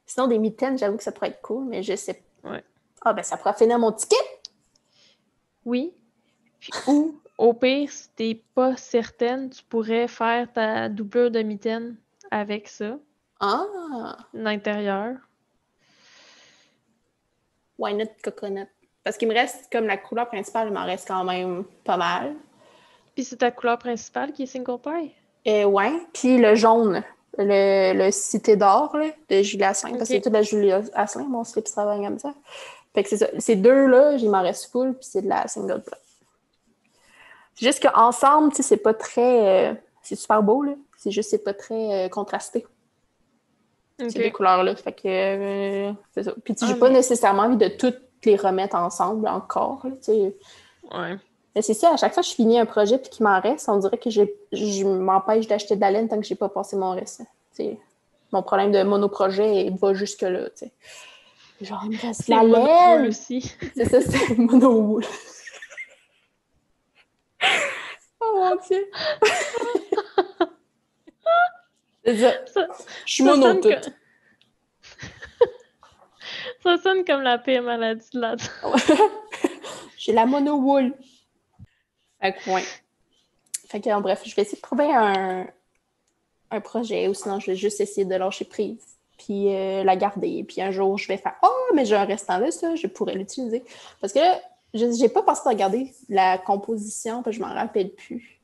Sinon, des mitaines, j'avoue que ça pourrait être cool, mais je sais
pas. Ouais.
Ah, ben ça pourrait finir mon ticket!
Oui. Puis, ou, au pire, si t'es pas certaine, tu pourrais faire ta doublure de mitaine avec ça.
Ah!
L'intérieur.
Why not coconut? Parce qu'il me reste, comme la couleur principale, il m'en reste quand même pas mal.
Puis c'est ta couleur principale qui est single ply?
Ouais. Puis le jaune, le Cité d'or, là, de Julie Asselin. Parce que c'est toute la Julie Asselin, mon slip extravaganza. Fait que c'est ça. Ces deux-là, il m'en reste full, puis c'est de la single ply. C'est juste qu'ensemble, tu sais, c'est pas très... c'est super beau, là. C'est juste, c'est pas très contrasté. Ces deux couleurs-là. Fait que c'est ça. Puis j'ai pas nécessairement envie de toutes les remettre ensemble encore, là, tu sais.
Ouais.
Mais c'est ça, à chaque fois que je finis un projet puis qu'il m'en reste, on dirait que je m'empêche d'acheter de la laine tant que j'ai pas passé mon reste. T'sais. Mon problème de monoprojet va jusque-là, tu sais. Genre, il me reste la laine!
Aussi.
C'est ça, c'est mono-wool. Oh mon Dieu! C'est ça. Je suis mono-toute.
Ça sonne comme la pire maladie de la
J'ai la mono-wool. Fait que, ouais. Fait que, bref, je vais essayer de trouver un projet ou sinon je vais juste essayer de lâcher prise puis la garder. Puis un jour, je vais faire « Oh, mais j'ai un restant là, ça, je pourrais l'utiliser. » Parce que là, j'ai pas pensé à regarder la composition, parce que je m'en rappelle plus,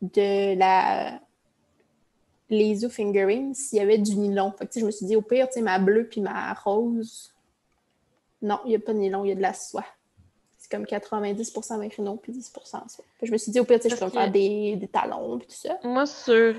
de la laser fingering, s'il y avait du nylon. Fait que, je me suis dit, au pire, ma bleue puis ma rose, non, il n'y a pas de nylon, il y a de la soie. C'est comme 90% merino puis 10% soie. Fait que je me suis dit, au pire, je peux me faire des talons puis tout ça.
Moi, sur...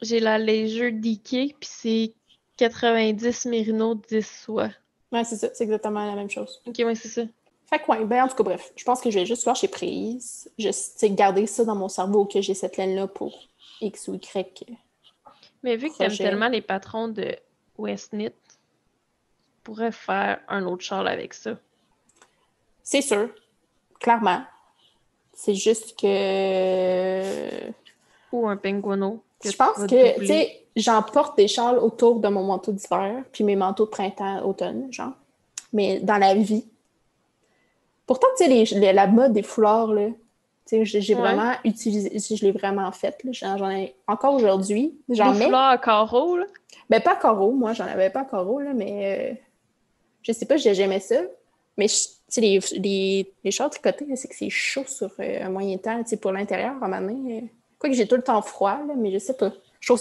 j'ai la laser d'Ikea, puis c'est 90 merino, 10 soie.
Ouais, c'est ça, c'est exactement la même chose.
Ok, ouais, c'est ça.
Fait que, ouais, ben, en tout cas, bref, je pense que je vais juste lâcher prise. Juste, garder ça dans mon cerveau que j'ai cette laine-là pour X ou Y.
Mais vu que t'aimes tellement les patrons de Westknit, tu pourrais faire un autre châle avec ça.
C'est sûr, clairement. C'est juste que...
Ou un penguino.
Je pense que, tu sais, j'en porte des châles autour de mon manteau d'hiver, puis mes manteaux de printemps, automne, genre. Mais dans la vie. Pourtant, tu sais, la mode des foulards, là, tu sais, j'ai vraiment utilisé, je l'ai vraiment fait, là. J'en ai encore aujourd'hui.
Des foulards à carreaux, là?
Ben, pas à carreaux, moi, j'en avais pas à carreaux, là, mais je sais pas, j'aimais ça. Mais, tu sais, les châles tricotés, c'est que c'est chaud sur un moyen temps, tu sais, pour l'intérieur, à un moment donné. Quoique j'ai tout le temps froid, là, mais je sais pas.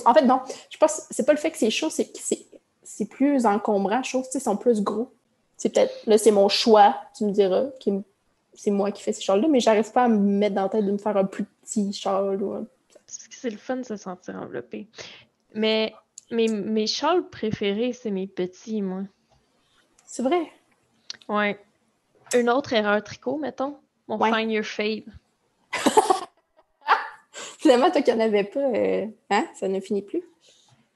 En fait, non, je pense c'est pas le fait que c'est chaud, c'est que c'est plus encombrant. Je trouve qu'ils sont plus gros. C'est peut-être, là, c'est mon choix, tu me diras, c'est moi qui fais ces châles-là, mais j'arrive pas à me mettre dans la tête de me faire un plus petit châle.
Parce que c'est le fun de se sentir enveloppé. Mais mes châles préférés, c'est mes petits, moi.
C'est vrai?
Ouais. Une autre erreur tricot, mettons. Mon Find Your Fade.
Finalement, toi qui n'en avais pas, hein? Ça ne finit plus.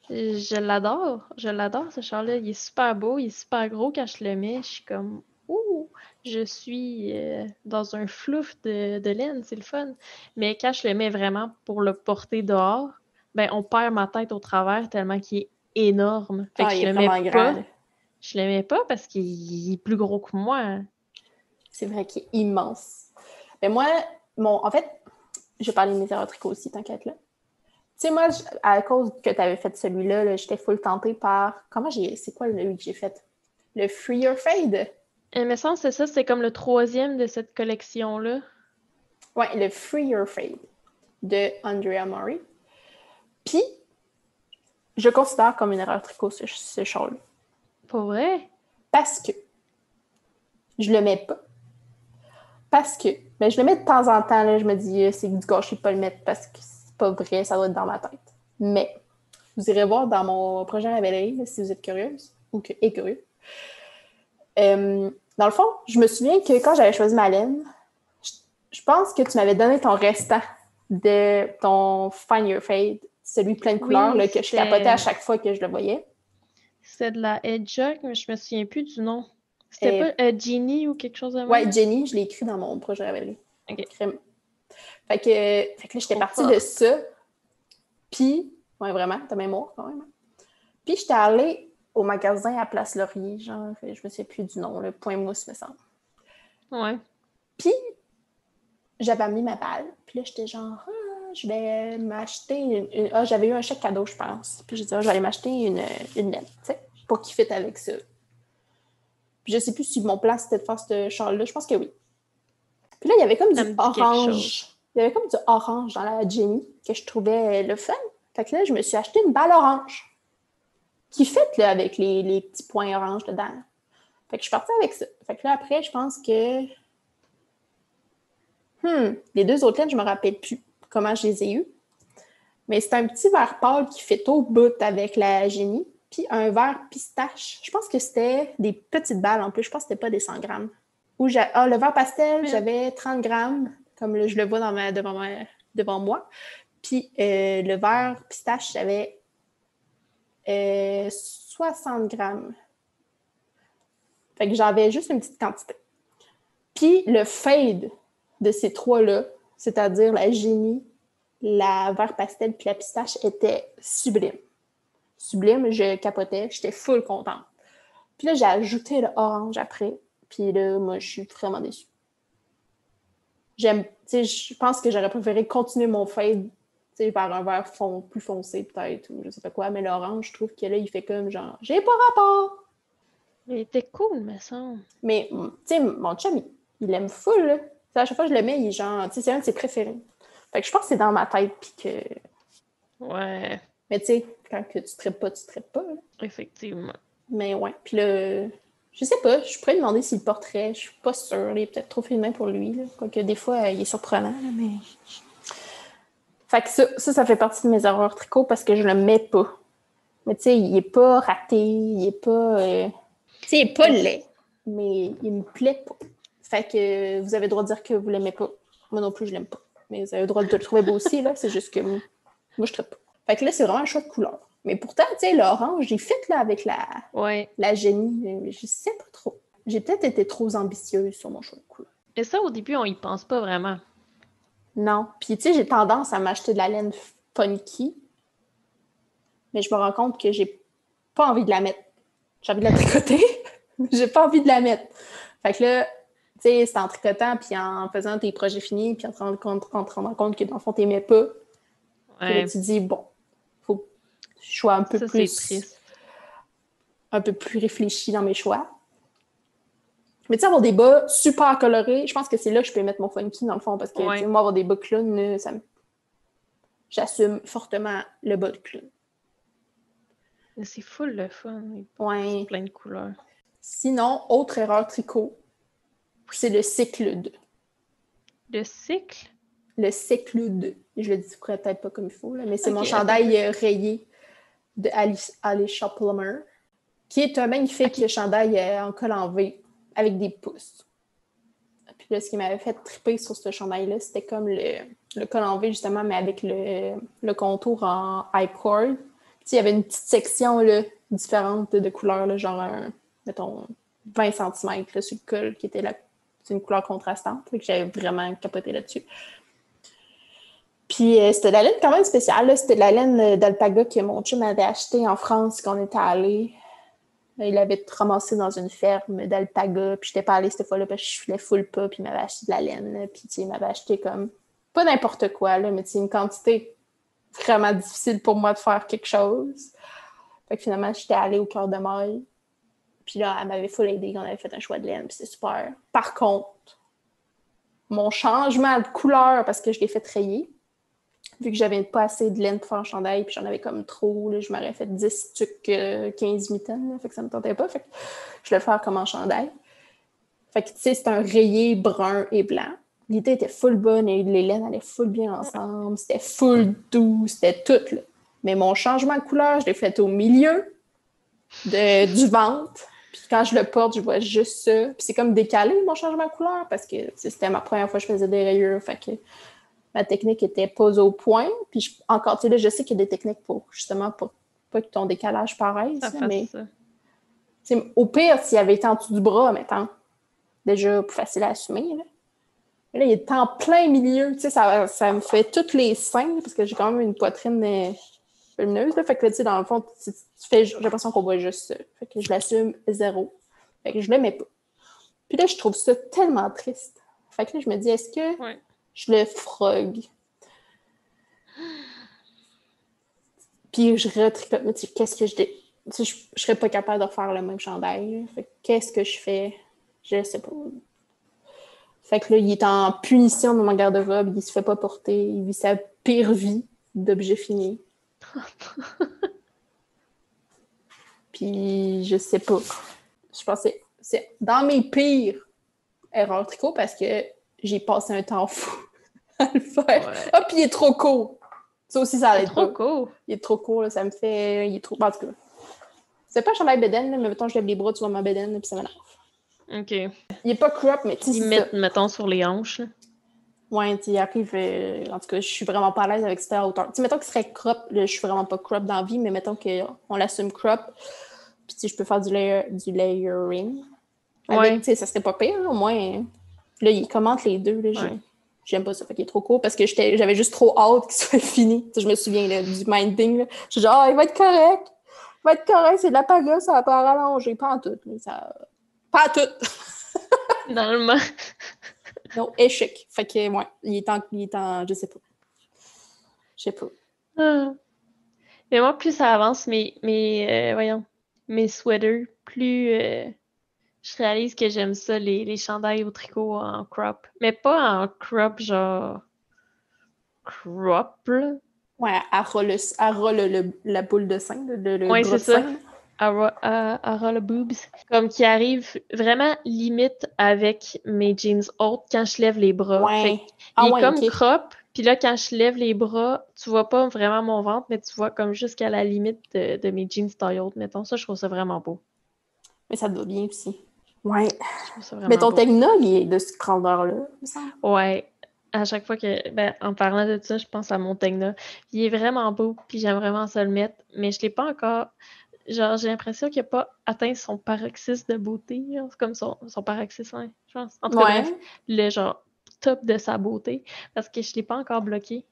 Je l'adore ce châle-là. Il est super beau, il est super gros. Quand je le mets, je suis comme ouh, je suis dans un flouf de laine, c'est le fun. Mais quand je le mets vraiment pour le porter dehors, ben on perd ma tête au travers tellement qu'il est énorme. Fait que
il est vraiment grand.
Je le mets pas parce qu'il est plus gros que moi.
C'est vrai qu'il est immense. Mais moi, en fait, je vais parler de mes erreurs tricot aussi, t'inquiète là. Tu sais, moi, à cause que tu avais fait celui-là, là, j'étais full tentée par... C'est quoi le que j'ai fait? Le Free Your Fade?
Il me semble que c'est comme le 3e de cette collection-là.
Ouais, le Free Your Fade de Andrea Mori. Puis, je considère comme une erreur tricot ce châle.
Pour vrai?
Parce que je le mets pas. Parce que, je le mets de temps en temps, là, je me dis, c'est du gâchis de pas le mettre parce que c'est pas vrai, ça doit être dans ma tête. Mais, vous irez voir dans mon projet Révélerie, si vous êtes curieuse ou curieux. Dans le fond, je me souviens que quand j'avais choisi ma laine, je pense que tu m'avais donné ton restant de ton Find Your Fade, celui plein de couleurs là, que je capotais à chaque fois que je le voyais.
C'était de la Hedgehog, mais je me souviens plus du nom. C'était pas Jenny ou quelque chose de même?
Ouais, Jenny, je l'ai écrit dans mon projet Révélerie.
OK.
Fait que là, j'étais partie de ça. Puis, ouais, vraiment, t'as mémoire quand même. Puis, j'étais allée au magasin à Place Laurier, genre, je me souviens plus du nom, le Point Mousse, me semble.
Ouais.
Puis, j'avais amené ma balle. Puis là, j'étais genre, je vais m'acheter j'avais eu un chèque cadeau, je pense. Puis j'ai dit, je vais aller m'acheter une laine, tu sais, pour qu'il fitte avec ça. Puis je sais plus si mon plan, c'était de faire ce châle-là. Je pense que oui. Puis là, il y avait comme du orange. Il y avait comme du orange dans la Jenny que je trouvais le fun. Fait que là, je me suis acheté une balle orange qui fit là, avec les petits points orange dedans. Fait que je suis partie avec ça. Fait que là, après, je pense que... les deux autres laines, je me rappelle plus comment je les ai eues. Mais c'est un petit vert pâle qui fit au bout avec la Jenny. Puis un vert pistache. Je pense que c'était des petites balles en plus. Je pense que c'était pas des 100 grammes. Le vert pastel, j'avais 30 grammes, comme je le vois devant moi. Puis le vert pistache, j'avais 60 grammes. Fait que j'avais juste une petite quantité. Puis le fade de ces trois-là, c'est-à-dire la Jenny, la vert pastel puis la pistache, était sublime. Sublime, je capotais, j'étais full contente. Puis là, j'ai ajouté le orange après. Puis là, moi, je suis vraiment déçue. Je pense que j'aurais préféré continuer mon fade sais, vers un vert plus foncé peut-être, ou je sais pas quoi, mais l'orange, je trouve que là, il fait comme genre, j'ai pas rapport!
Il était cool, me semble.
Mais, tu sais, mon chum, il aime full, là. T'sais, à chaque fois que je le mets, il est genre, tu sais, c'est un de ses préférés. Fait que je pense que c'est dans ma tête, puis que...
Ouais.
Mais tu sais, quand que tu traites pas, là.
Effectivement.
Mais ouais, puis là, je sais pas, je pourrais lui demander s'il le porterait, je suis pas sûre, il est peut-être trop féminin pour lui, là. Quoique des fois, il est surprenant, là, mais... Fait que ça fait partie de mes erreurs tricot parce que je le mets pas. Mais tu sais, il est pas raté, il est pas... Tu sais, il est pas laid, mais il me plaît pas. Fait que vous avez le droit de dire que vous l'aimez pas. Moi non plus, je l'aime pas. Mais vous avez le droit de le trouver beau aussi, là. C'est juste que moi, je traite pas. Fait que là, c'est vraiment un choix de couleur. Mais pourtant, tu sais, l'orange, j'ai fait là avec la génie. Je sais pas trop. J'ai peut-être été trop ambitieuse sur mon choix de couleur.
Et ça, au début, on y pense pas vraiment.
Non. Puis, tu sais, j'ai tendance à m'acheter de la laine funky. Mais je me rends compte que j'ai pas envie de la mettre. J'ai envie de la tricoter, mais j'ai pas envie de la mettre. Fait que là, tu sais, c'est en tricotant, puis en faisant tes projets finis, puis en te rendant compte que dans le fond, t'aimais pas. Puis là, tu te dis, bon, faut que je sois un peu plus réfléchi dans mes choix. Mais tu sais, avoir des bas super colorés, je pense que c'est là que je peux mettre mon funky, dans le fond, parce que, tu sais, moi, avoir des bas clowns, j'assume fortement le bas de clown.
C'est full le fun.
Ouais.
Plein de couleurs.
Sinon, autre erreur tricot, c'est le cyclude.
Le cycle?
Le cyclude. Je le dis peut-être pas comme il faut, là, mais c'est mon chandail rayé de Alicia Plummer, qui est un magnifique chandail en col en V avec des pouces. Puis là, ce qui m'avait fait triper sur ce chandail-là, c'était comme le col en V, justement, mais avec le contour en I-cord. Puis il y avait une petite section là, différente de couleurs, là, genre, mettons, 20 cm là, sur le col, qui était c'est une couleur contrastante. Fait que j'avais vraiment capoté là-dessus. Puis c'était de la laine quand même spéciale. Là. C'était de la laine d'alpaga que mon chum avait acheté en France quand on était allé. Il l'avait ramassé dans une ferme d'alpaga. Puis j'étais pas allée cette fois-là parce que je filais full pas. Puis il m'avait acheté de la laine. Là. Puis il m'avait acheté comme, pas n'importe quoi, là, mais une quantité vraiment difficile pour moi de faire quelque chose. Fait que finalement, j'étais allée au cœur de maille. Puis là, elle m'avait full aidé quand on avait fait un choix de laine. Puis c'est super. Par contre, mon changement de couleur, parce que je l'ai fait rayer, vu que j'avais pas assez de laine pour faire un chandail, puis j'en avais comme trop, là, je m'aurais fait 10 trucs 15 mitaines, là, fait que ça me tentait pas, fait que je le faire comme en chandail. Fait que, tu sais, c'est un rayé brun et blanc. L'idée était full bonne et les laines allaient full bien ensemble, c'était full doux, c'était tout, là. Mais mon changement de couleur, je l'ai fait au milieu du ventre, puis quand je le porte, je vois juste ça. Puis c'est comme décalé, mon changement de couleur, parce que c'était ma première fois que je faisais des rayures, fait que ma technique était pas au point. Puis encore, tu sais, là, je sais qu'il y a des techniques pour pas que ton décalage paraisse.
Ça
là,
fasse
mais
ça.
au pire, s'il avait été en dessous du bras, mettons, déjà plus facile à assumer. Là, mais là il est en plein milieu. Tu sais, ça me fait tous les seins, parce que j'ai quand même une poitrine lumineuse. Là, fait que là, tu sais, dans le fond, j'ai l'impression qu'on voit juste ça. Fait que je l'assume 0. Fait que je le mets pas. Puis là, je trouve ça tellement triste. Fait que là, je me dis, est-ce que je le frogue? Puis je retricote. Mais qu'est-ce que je serais pas capable de refaire le même chandail. Fait que qu'est-ce que je fais? Je sais pas. Fait que là, il est en punition dans mon garde-robe. Il se fait pas porter. Il vit sa pire vie d'objet fini. Puis je sais pas. Je pense que c'est dans mes pires erreurs tricot parce que j'ai passé un temps fou à le faire.
Ouais.
Ah, puis il est trop court. Ça aussi, ça allait
trop court.
Il est trop court, là, ça me fait... Il est trop... En tout cas, c'est pas un chandail bédaine, mais mettons, je lève les bras, tu vois ma bédaine, puis ça m'énerve.
OK.
Il est pas crop, mais tu sais,
mettons, sur les hanches. Là.
Ouais, tu arrive... en tout cas, je suis vraiment pas à l'aise avec cette hauteur. Tu sais, mettons qu'il serait crop, là, je suis vraiment pas crop dans la vie, mais mettons qu'on l'assume crop, puis tu sais, je peux faire du layering. Avec, tu sais, ça serait pas pire, là, au moins... Là, il commente les deux, là, j'aime pas ça, fait qu'il est trop court parce que j'avais juste trop hâte qu'il soit fini. Tu sais, je me souviens là, du minding. Là. Je suis genre, il va être correct. Il va être correct, c'est de la paga, ça va pas rallonger. Pas en tout. Pas en tout.
Finalement.
Non, échec. Fait que, ouais, il est en. Je sais pas. Je sais pas.
Ah. Mais moi, plus ça avance, voyons, mes sweaters, plus je réalise que j'aime ça, les chandails au tricot en crop. Mais pas en crop, genre crop, là.
Ouais, elle roule la boule de sein, le
Ouais,
bras
c'est
de
ça.
sein.
À le boobs. Comme qui arrive vraiment limite avec mes jeans hautes quand je lève les bras. Fait
Ouais.
qu'il
Ah
est
ouais,
comme
ok.
crop, puis là, quand je lève les bras, tu vois pas vraiment mon ventre, mais tu vois comme jusqu'à la limite de mes jeans taille haute, mettons. Ça, je trouve ça vraiment beau.
Mais ça te va bien aussi. Ouais.
Je trouve ça
Mais
vraiment
ton
beau.
techno, il est de ce grandeur-là, il me semble.
Ouais. À chaque fois que, ben, en parlant de ça, je pense à mon Tegna. Il est vraiment beau, puis j'aime vraiment ça le mettre, mais je l'ai pas encore. Genre, j'ai l'impression qu'il n'a pas atteint son paroxysme de beauté. Genre, c'est comme son paroxysme, ouais, je pense. En tout cas, bref,
Ouais.
le genre top de sa beauté, parce que je l'ai pas encore bloqué.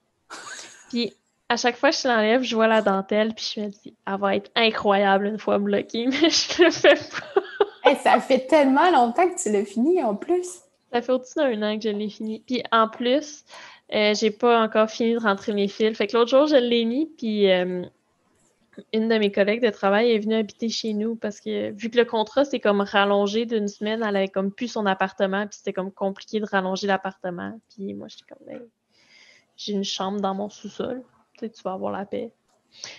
Puis, à chaque fois que je l'enlève, je vois la dentelle, puis je me dis, elle va être incroyable une fois bloquée, mais je le fais pas.
Hey, ça fait tellement longtemps que tu l'as fini, en plus.
Ça fait au-dessus d'un an que je l'ai fini. Puis en plus, j'ai pas encore fini de rentrer mes fils. Fait que l'autre jour, je l'ai mis, puis une de mes collègues de travail est venue habiter chez nous parce que vu que le contrat c'est comme rallongé d'une semaine, elle avait comme plus son appartement, puis c'était comme compliqué de rallonger l'appartement. Puis moi, j'étais comme, ben, j'ai une chambre dans mon sous-sol. Tu sais, tu vas avoir la paix.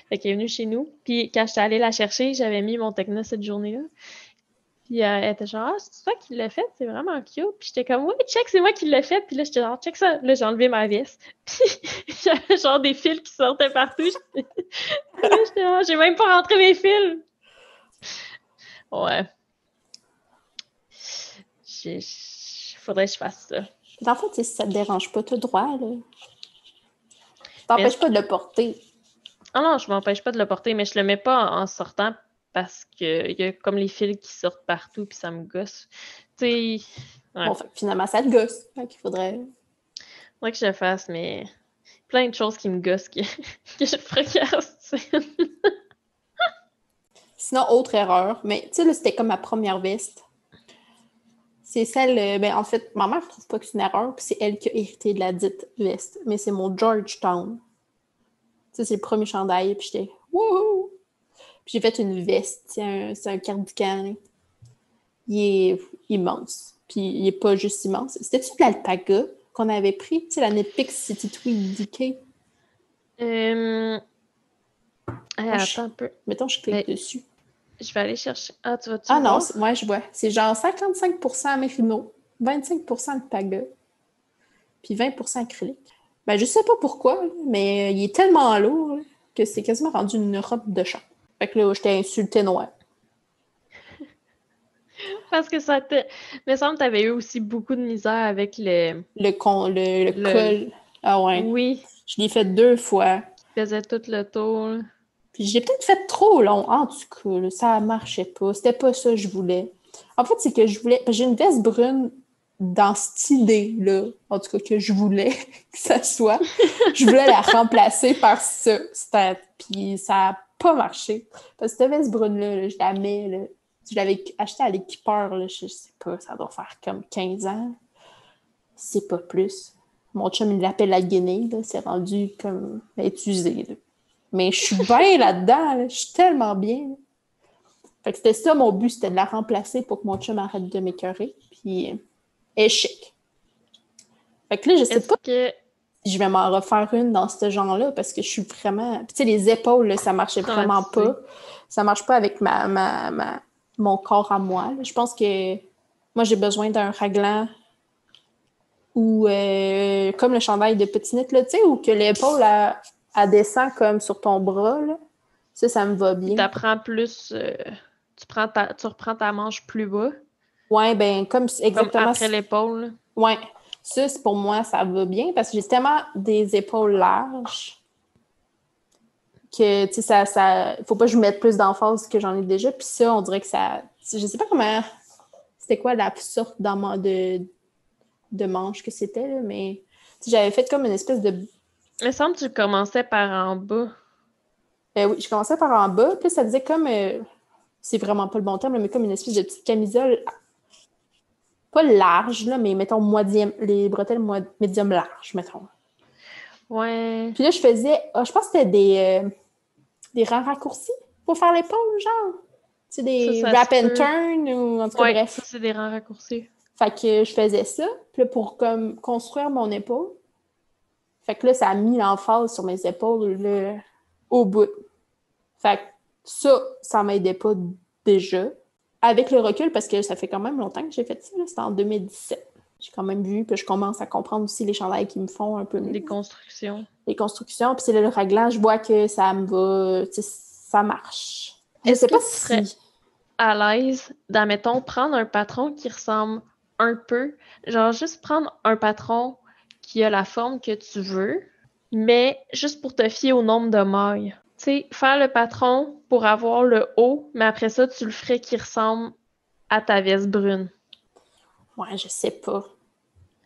Fait qu'elle est venue chez nous. Puis quand j'étais allée la chercher, j'avais mis mon Tecna cette journée-là. Puis elle était genre, ah, c'est toi qui l'as fait, c'est vraiment cute. Puis j'étais comme, oui, check, c'est moi qui l'ai fait. Puis là, j'étais genre, check ça. Là, j'ai enlevé ma veste. Puis il y avait genre des fils qui sortaient partout. Puis là, j'étais genre, j'ai même pas rentré mes fils. Ouais. Faudrait que je fasse ça.
En fait, si ça te dérange pas, t'as droit, là.
Mais
T'empêches pas de le porter.
ah non, je m'empêche pas de le porter, mais je le mets pas en sortant parce que il y a comme les fils qui sortent partout, puis ça me gosse. Tu sais, ouais.
Bon, fait, finalement, ça te gosse. Fait qu'il faudrait...
Faudrait que je le fasse, mais plein de choses qui me gossent que je procrastine.
Sinon, autre erreur, mais tu sais, là, c'était comme ma première veste. C'est celle, ben en fait, ma mère trouve pas que c'est une erreur, puis c'est elle qui a hérité de la dite veste. Mais c'est mon Georgetown. Tu sais, c'est le premier chandail, puis j'étais wouhou! Puis j'ai fait une veste, c'est un cardigan. Là. Il est immense. Puis il est pas juste immense. C'était-tu de l'alpaga qu'on avait pris, tu sais, la Nepix City Tweed Decay?
Attends un peu.
Mettons, je clique dessus.
Je vais aller chercher. Ah, tu vas-tu
Ah non,
voir?
ouais, je vois. C'est genre 55% Merino, 25% alpaga, puis 20% acrylique. Ben, je sais pas pourquoi, là, mais il est tellement lourd là, que c'est quasiment rendu une robe de champ. Fait que là, j'étais insultée noire.
Parce que ça te. Il me semble que tu avais eu aussi beaucoup de misère avec
Le col. Ah ouais.
Oui,
Je l'ai fait 2 fois.
qui faisait tout le tour. Là.
Puis j'ai peut-être fait trop long. En tout cas, là, ça marchait pas. C'était pas ça que je voulais. En fait, c'est que je voulais... J'ai une veste brune dans cette idée-là, en tout cas, que je voulais que ça soit. Je voulais la remplacer par ça. Puis ça n'a pas marché. Parce que cette veste brune-là, là, je la mets... Là, je l'avais achetée à l'équipeur, là, je sais pas, ça doit faire comme 15 ans. C'est pas plus. Mon chum, il l'appelle la guinée, là. C'est rendu comme étusé, là. Mais je suis bien là-dedans, là. Je suis tellement bien. Là. Fait que c'était ça, mon but, c'était de la remplacer pour que mon chum arrête de m'écœurer. Puis, elle est chic. Fait que là, je sais pas si je vais m'en refaire une dans ce genre-là parce que je suis vraiment... Puis, tu sais, les épaules, là, ça marchait vraiment pas. Ça marche pas avec mon corps à moi. Là. Je pense que moi, j'ai besoin d'un raglan ou comme le chandail de Petite, là, tu sais, ou que l'épaule, elle descend comme sur ton bras, là. Ça me va bien.
Tu apprends plus, tu reprends ta manche plus bas.
Ouais, ben comme exactement.
Comme après l'épaule.
Ouais. Ça, pour moi, ça va bien parce que j'ai tellement des épaules larges que, tu sais, ça... Faut pas que je mette plus d'emphase que j'en ai déjà. Puis ça, on dirait que ça... Je sais pas comment... C'était quoi la sorte de manche que c'était, là, mais j'avais fait comme une espèce de...
Il me semble que tu commençais par en bas.
Oui, je commençais par en bas, puis ça faisait comme... c'est vraiment pas le bon terme, mais comme une espèce de petite camisole... Pas large, là, mais mettons les bretelles médium large, mettons.
Ouais.
Puis là, je faisais, je pense que c'était des rangs raccourcis pour faire l'épaule, genre. Tu sais, des
Ça
wrap
se
and
peut.
turn, ou en tout cas,
Ouais,
bref.
ça, c'est des rangs raccourcis.
Fait que je faisais ça, puis là, pour comme construire mon épaule. Fait que là, ça a mis l'emphase sur mes épaules, là, au bout. Fait que ça m'aidait pas déjà. Avec le recul, parce que ça fait quand même longtemps que j'ai fait ça, là, c'était en 2017. J'ai quand même vu, puis je commence à comprendre aussi les chandails qui me font un peu mieux.
Des constructions.
Les constructions, puis c'est là, le raglan, je vois que ça me va, tu sais, ça marche. Je
Est-ce
sais
que
pas
tu serais
si...
à l'aise d'admettons, prendre un patron qui ressemble un peu, genre juste prendre un patron qui a la forme que tu veux, mais juste pour te fier au nombre de mailles. Tu sais, faire le patron pour avoir le haut, mais après ça, tu le ferais qui ressemble à ta veste brune.
Ouais, je sais pas.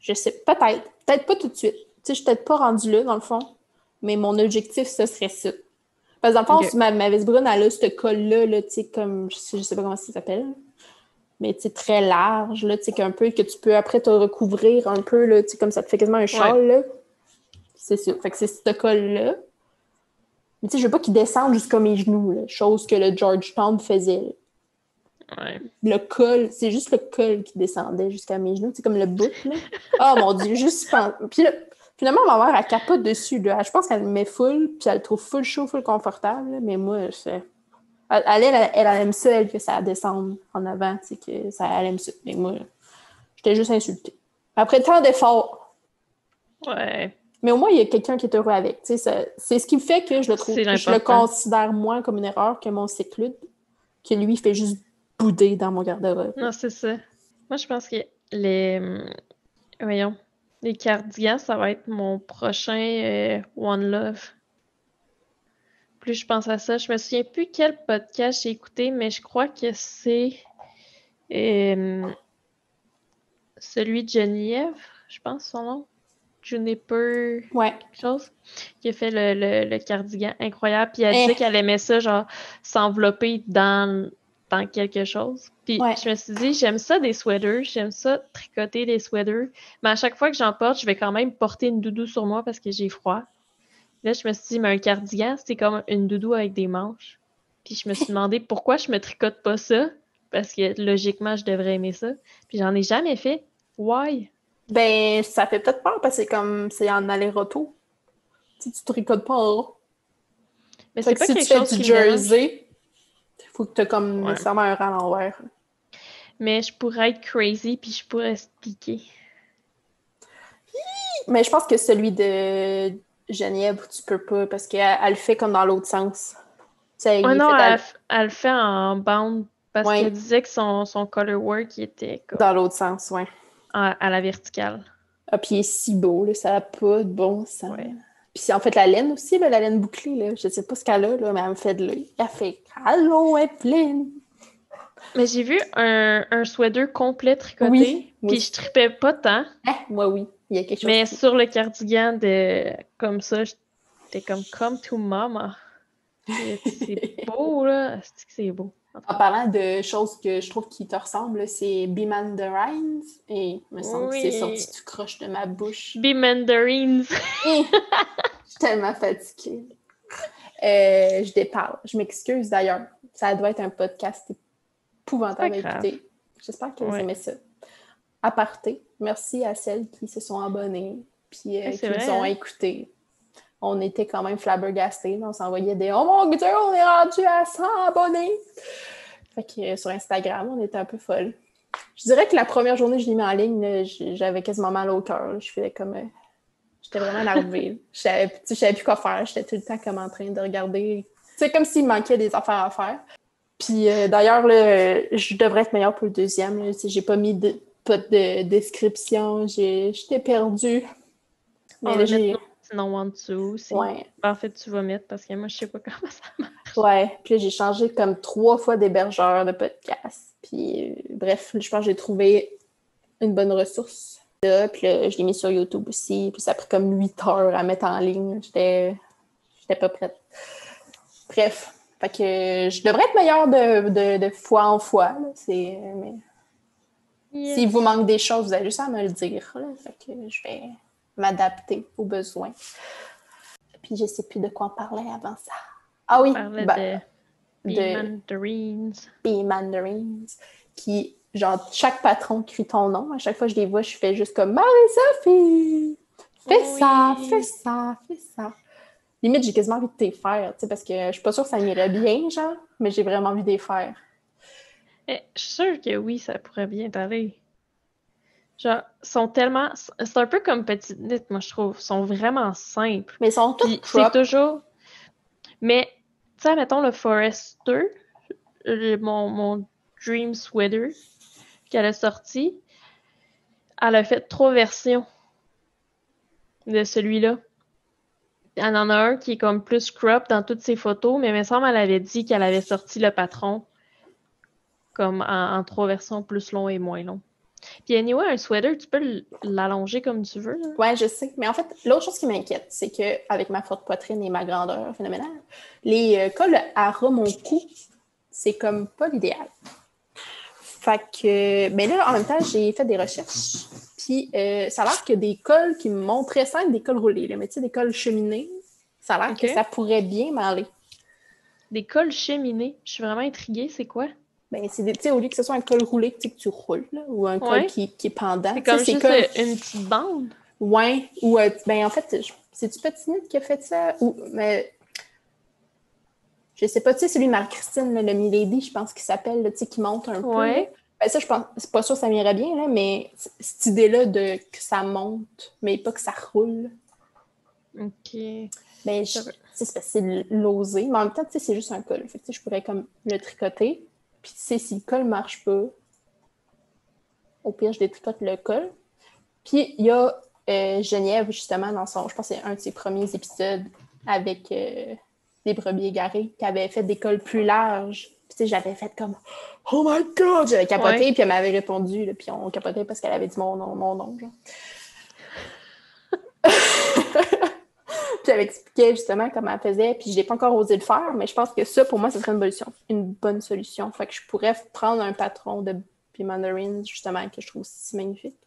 Je sais, peut-être. Peut-être pas tout de suite. Tu sais, je suis peut-être pas rendue là, dans le fond. Mais mon objectif, ce serait ça. Parce que dans le fond,
Ok.
si ma veste brune, elle a ce col-là, là, tu sais, comme, je sais pas comment ça s'appelle, mais tu sais, très large, là, tu sais, qu'un peu, que tu peux après te recouvrir un peu, là, tu sais, comme ça te fait quasiment un
Ouais.
châle, là. C'est ça. Fait que c'est ce col-là. Mais tu sais, je veux pas qu'il descende jusqu'à mes genoux, là, chose que le Georgetown faisait, là.
Ouais.
Le col, c'est juste le col qui descendait jusqu'à mes genoux, c'est comme le bout, là. Oh mon Dieu, juste... Puis là, finalement, ma mère, elle capote dessus, là. Je pense qu'elle me met full, puis elle le trouve full chaud, full confortable, là. Mais moi, elle aime ça, elle, que ça descende en avant, tu sais, que ça, elle aime ça. Mais moi, j'étais juste insultée. Après tant d'efforts.
Ouais.
Mais au moins, il y a quelqu'un qui est heureux avec. Tu sais, c'est ce qui fait que je le trouve,
C'est
je le
l'important.
considère moins comme une erreur que mon cyclude, que lui, il fait juste bouder dans mon garde-robe.
Non, c'est ça. Moi, je pense que les... Voyons. Les cardigans, ça va être mon prochain One Love. Plus je pense à ça, je me souviens plus quel podcast j'ai écouté, mais je crois que c'est euh, celui de Geneviève, je pense son nom. Juniper
Ouais.
quelque chose, qui a fait le cardigan incroyable. Puis elle disait
Eh,
qu'elle aimait ça, genre, s'envelopper dans quelque chose. Puis
ouais.
je me suis dit, j'aime ça des sweaters, j'aime ça tricoter des sweaters, mais à chaque fois que j'en porte, je vais quand même porter une doudou sur moi parce que j'ai froid. Là, je me suis dit, mais un cardigan, c'est comme une doudou avec des manches. Puis je me suis demandé pourquoi je me tricote pas ça, parce que logiquement, je devrais aimer ça. Puis j'en ai jamais fait. Why?
Ben, ça fait peut-être peur parce que c'est en aller-retour. Tu sais, tu tricotes pas en rond.
Mais
Fait
c'est
que
pas
si tu
quelque
fais
chose
du
qui me dérange.
jersey, il faut que tu aies comme
Ouais.
nécessairement un rang à l'envers.
Mais je pourrais être crazy puis je pourrais expliquer.
Mais je pense que celui de Geneviève, tu peux pas parce qu'elle le fait comme dans l'autre sens. Tu sais,
Ouais,
il est
non,
fait
elle le fait en bande parce qu'elle
ouais,
disait que son color work il était comme
dans l'autre sens, ouais.
à la verticale.
Ah, puis il est si beau, là, ça n'a pas de bon sens.
Ouais.
Puis c'est en fait la laine aussi, là, la laine bouclée, là. Je sais pas ce qu'elle a, là, mais elle me fait de l'œil. Elle fait « Allô, elle est pleine! »
Mais j'ai vu un sweater complet
Oui,
tricoté,
moi
puis je
aussi.
tripais pas tant,
Ah, moi, oui. Il y a quelque chose
mais
qui...
sur le cardigan de comme ça, j'étais comme come to mama. C'est beau là, c'est beau. En tout
En
cas.
parlant de choses que je trouve qui te ressemblent, là, c'est Be Mandarines. Et il me semble que c'est sorti
Oui.
tout croche de ma bouche.
Be mandarins.
Je suis tellement fatiguée. Je déparle. Je m'excuse d'ailleurs. Ça doit être un podcast
C'est pas
épouvantable à
grave.
écouter. J'espère que vous
Ouais.
aimez ça. Aparté, merci à celles qui se sont abonnées puis
Ouais, c'est
qui
vrai,
nous ont
hein?
écoutés. On était quand même flabbergastés. On s'envoyait des « Oh mon Dieu, on est rendu à 100 abonnés! » Fait que sur Instagram, on était un peu folles. Je dirais que la première journée que je l'ai mis en ligne, là, j'avais quasiment mal au cœur. Je faisais comme... j'étais vraiment énervée. Je savais plus quoi faire. J'étais tout le temps comme en train de regarder. C'est comme s'il me manquait des affaires à faire. Puis d'ailleurs, là, je devrais être meilleure pour le deuxième. Là. J'ai pas mis pas de description. J'étais perdue. Mais
On
là,
va mettre
j'ai...
nos petits noms en dessous aussi.
Ouais.
En fait, tu vas mettre parce que moi, je sais pas comment ça marche.
Ouais. Puis là, j'ai changé comme 3 fois d'hébergeur de podcast. Puis bref, je pense que j'ai trouvé une bonne ressource. Là, puis là, je l'ai mis sur YouTube aussi. Puis ça a pris comme 8 heures à mettre en ligne. J'étais pas prête. Bref. Fait que je devrais être meilleure de fois en fois. Là. Mais s'il vous
Yes.
manque des choses, vous avez juste à me le dire. Là. Fait que je vais m'adapter aux besoins. Puis je sais plus de quoi on parlait avant ça. Ah oui,
On parlait de Mandarins.
Mandarins, qui, genre, chaque patron crie ton nom. À chaque fois que je les vois, je fais juste comme Marie-Sophie! Fais ça, fais ça, fais ça. Limite, j'ai quasiment envie de te faire, tu sais, parce que je suis pas sûre que ça m'irait bien, genre, mais j'ai vraiment envie de les faire.
Je suis sûre que oui, ça pourrait bien t'aller. Genre, sont tellement... C'est un peu comme Petite Knit, moi, je trouve. Ils sont vraiment simples.
Mais ils sont tous
Puis c'est
crop.
toujours... Mais, tu sais, mettons le Forester, mon Dream Sweater qu'elle a sorti, elle a fait 3 versions de celui-là. Elle en a un qui est comme plus crop dans toutes ses photos, mais il me semble qu'elle avait dit qu'elle avait sorti le patron comme en 3 versions plus long et moins long. Puis anyway, un sweater, tu peux l'allonger comme tu veux. Là.
Ouais, je sais. Mais en fait, l'autre chose qui m'inquiète, c'est qu'avec ma forte poitrine et ma grandeur phénoménale, les cols à ras mon cou, c'est comme pas l'idéal. Fait que, mais là, en même temps, j'ai fait des recherches. Puis ça a l'air que des cols qui me montraient ça, des cols roulés, là, mais tu sais, des cols cheminés, ça a l'air que ça pourrait bien m'aller.
Des cols cheminés. Je suis vraiment intriguée, c'est quoi?
Ben, c'est tu sais, au lieu que ce soit un col roulé que tu roules, là, ou un col qui est pendant.
C'est comme juste une petite bande.
Ouais, ou ben en fait, c'est-tu Petite Knit qui a fait ça? Ou, mais je sais pas, tu sais, celui de Marie-Christine, le Milady, je pense qu'il s'appelle, tu sais, qui monte un peu. Là. Ben ça, je pense, c'est pas sûr que ça m'irait bien, là, mais cette idée-là de que ça monte, mais pas que ça roule.
OK.
Ben, c'est l'oser. Mais en même temps, tu sais, c'est juste un col. Fait que, je pourrais comme le tricoter. Puis, tu sais, si le col marche pas, au pire, je détricote le col. Puis, il y a Geneviève, justement, dans son... Je pense que c'est un de ses premiers épisodes avec les brebis égarées, qui avait fait des cols plus larges. Puis, tu sais, j'avais fait comme « Oh my God! » J'avais capoté, puis elle m'avait répondu, là, puis on capotait parce qu'elle avait dit mon nom, genre. Puis elle expliquait justement comment elle faisait, puis je n'ai pas encore osé le faire, mais je pense que ça, pour moi, ce serait une bonne solution. Fait que je pourrais prendre un patron de Mandarins, justement, que je trouve si magnifique,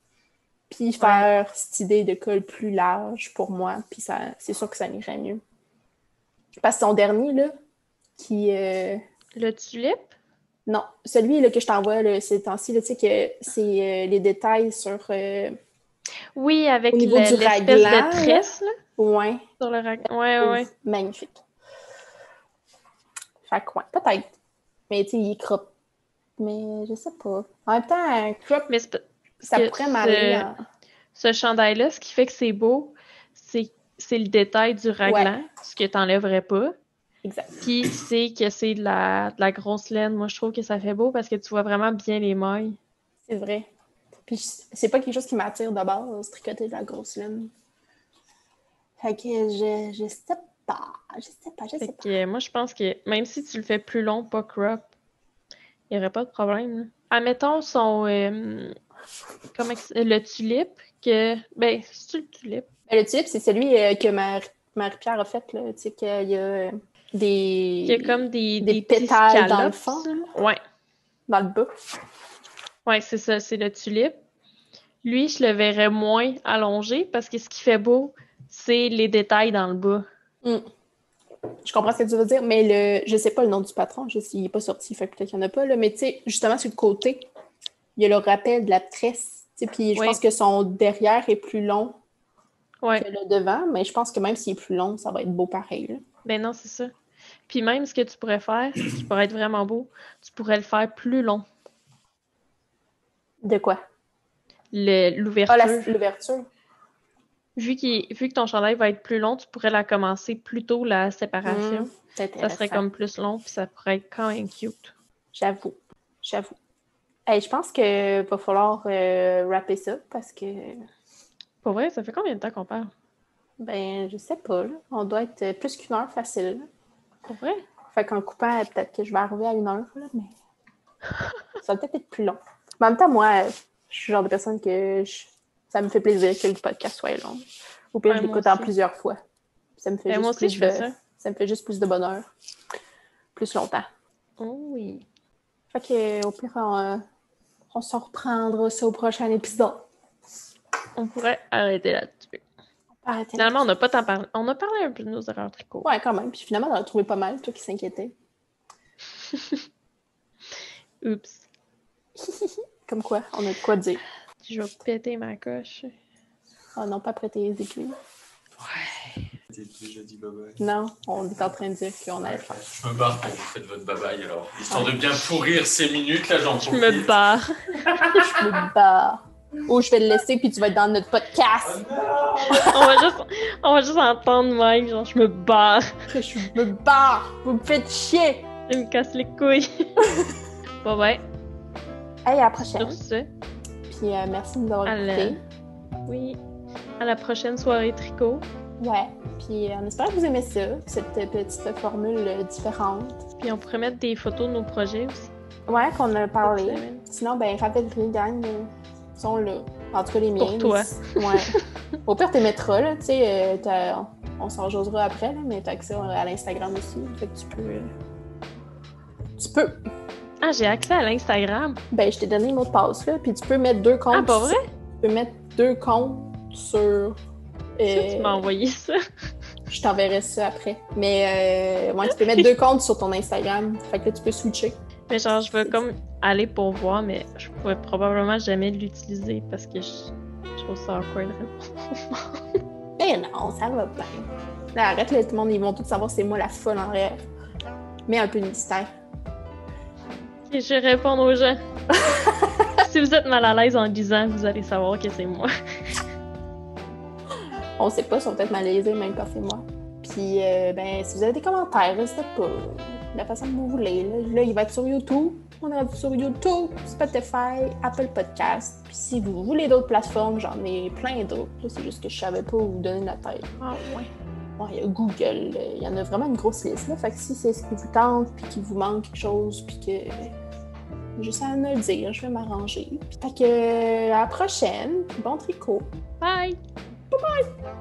puis faire cette idée de col plus large pour moi, puis ça, c'est sûr que ça m'irait mieux. Parce que son dernier, là, qui...
Le tulipe?
Non, celui là, que je t'envoie là, ces temps-ci, tu sais que c'est les détails sur...
oui, avec
au niveau du
l'espèce
raglan,
de tresse, là.
Ouais.
Sur le raglan. Ouais.
Magnifique. Fait que, ouais, peut-être. Mais tu sais, il est crop. Mais je sais pas. En même temps, un crop,
mais
ça pourrait m'aller en...
Ce chandail-là, ce qui fait que c'est beau, c'est le détail du raglan, ce que t'enlèverais pas.
Exact.
Puis c'est que c'est de la grosse laine. Moi, je trouve que ça fait beau parce que tu vois vraiment bien les mailles.
C'est vrai. Puis c'est pas quelque chose qui m'attire de base, tricoter de la grosse laine. Fait que je sais pas. Je sais pas.
Moi, je pense que même si tu le fais plus long, pas crop, il n'y aurait pas de problème. Là. Admettons le tulipe, que... Ben, c'est-tu le tulipe?
Le tulipe, c'est celui que Marie-Pierre a fait, là. Tu sais, qu'il y a des...
Il y a comme des
pétales dans le fond.
Ouais.
Dans le bas.
Ouais, c'est ça, c'est le tulipe. Lui, je le verrais moins allongé parce que ce qui fait beau, c'est les détails dans le bas.
Je comprends ce que tu veux dire, mais je sais pas le nom du patron, il n'est pas sorti, fait peut-être qu'il n'y en a pas, là, mais tu sais, justement, sur le côté, il y a le rappel de la tresse, puis je pense que son derrière est plus long que le devant, mais je pense que même s'il est plus long, ça va être beau pareil. Là.
Ben non, c'est ça. Puis même ce que tu pourrais faire, qui pourrait être vraiment beau, tu pourrais le faire plus long.
De quoi?
L'ouverture.
Ah, l'ouverture.
Vu que ton chandail va être plus long, tu pourrais la commencer plus tôt, la séparation. Ça serait comme plus long, puis ça pourrait être quand même cute.
J'avoue. Hey, je pense qu'il va falloir rapper ça, parce que...
Pour vrai, ça fait combien de temps qu'on parle?
Ben, je sais pas, là. On doit être plus qu'1 heure facile. Là.
Pour vrai?
Fait qu'en coupant, peut-être que je vais arriver à 1 heure, là, mais ça va peut-être être plus long. Mais en même temps, moi, je suis le genre de personne que ça me fait plaisir que le podcast soit long. Au pire, je l'écoute en plusieurs fois. Ça me fait juste
moi aussi, je fais ça.
Ça me fait juste plus de bonheur. Plus longtemps.
Oh oui.
Fait que, au pire, on s'en reprendra ça au prochain épisode.
On pourrait arrêter là-dessus.
Arrêtez.
Finalement, on n'a pas tant parlé. On a parlé un peu de nos erreurs tricot.
Ouais, quand même. Puis finalement, on a trouvé pas mal, toi qui s'inquiétais.
Oups.
Comme quoi, on a de quoi dire.
Je vais péter ma coche.
Oh non, pas prêter les aiguilles.
Ouais. T'as déjà dit bye-bye.
Non, on est en train de dire qu'on allait
Ouais,
faire.
je me barre quand vous faites votre bye-bye alors. Histoire de bien pourrir ces minutes, là, j'en
Je
profite.
me barre.
Je me barre. Ou je vais le laisser, puis tu vas être dans notre podcast.
On va juste entendre Mike, genre, je me barre.
Je me barre. Vous me faites chier.
Il me casse les couilles. Bon, ouais.
Hey, à la prochaine.
Sur ce,
Puis merci de nous avoir écoutés.
oui. À la prochaine soirée tricot.
Ouais. Puis on espère que vous aimez ça, cette petite formule différente.
Puis on pourrait mettre des photos de nos projets aussi.
Ouais, qu'on a parlé.
Cette semaine.
Sinon, ben, rappelle-toi, gang, sont là. En tout cas, les miens.
Pour toi.
Ouais. Au pire, t'es mettras, là. Tu sais, on s'en jasera après, là, mais t'as accès à l'Instagram aussi. Fait que tu peux. Tu peux.
Ah, j'ai accès à l'Instagram.
Ben, je t'ai donné le mot de passe, là. Puis tu peux mettre 2 comptes.
Ah, pas vrai?
Tu peux mettre 2 comptes sur.
Tu m'as envoyé ça.
Je t'enverrai ça après. Mais ouais, tu peux mettre 2 comptes sur ton Instagram. Fait que là, tu peux switcher.
Mais genre, je vais comme aller pour voir, mais je pourrais probablement jamais l'utiliser parce que je trouve ça awkward.
Ben non, ça va bien. Là, arrête, là, tout le monde, ils vont tous savoir c'est moi la folle en rêve. Mets un peu de mystère.
Et je vais répondre aux gens. Si vous êtes mal à l'aise en disant, vous allez savoir que c'est moi.
On sait pas, ils sont peut-être malaisés même quand c'est moi. Puis, ben, si vous avez des commentaires, n'hésitez pas. De la façon que vous voulez. Là, il va être sur YouTube. On est rendu sur YouTube, Spotify, Apple Podcast. Puis si vous voulez d'autres plateformes, j'en ai plein d'autres. Là, c'est juste que je savais pas où vous donner la tête.
Ah ouais.
Bon, il y a Google, il y en a vraiment une grosse liste. Là. Fait que si c'est ce qui vous tente, puis qu'il vous manque quelque chose, puis que juste à me le dire, je vais m'arranger. Fait que à la prochaine, bon tricot.
Bye!
Bye bye!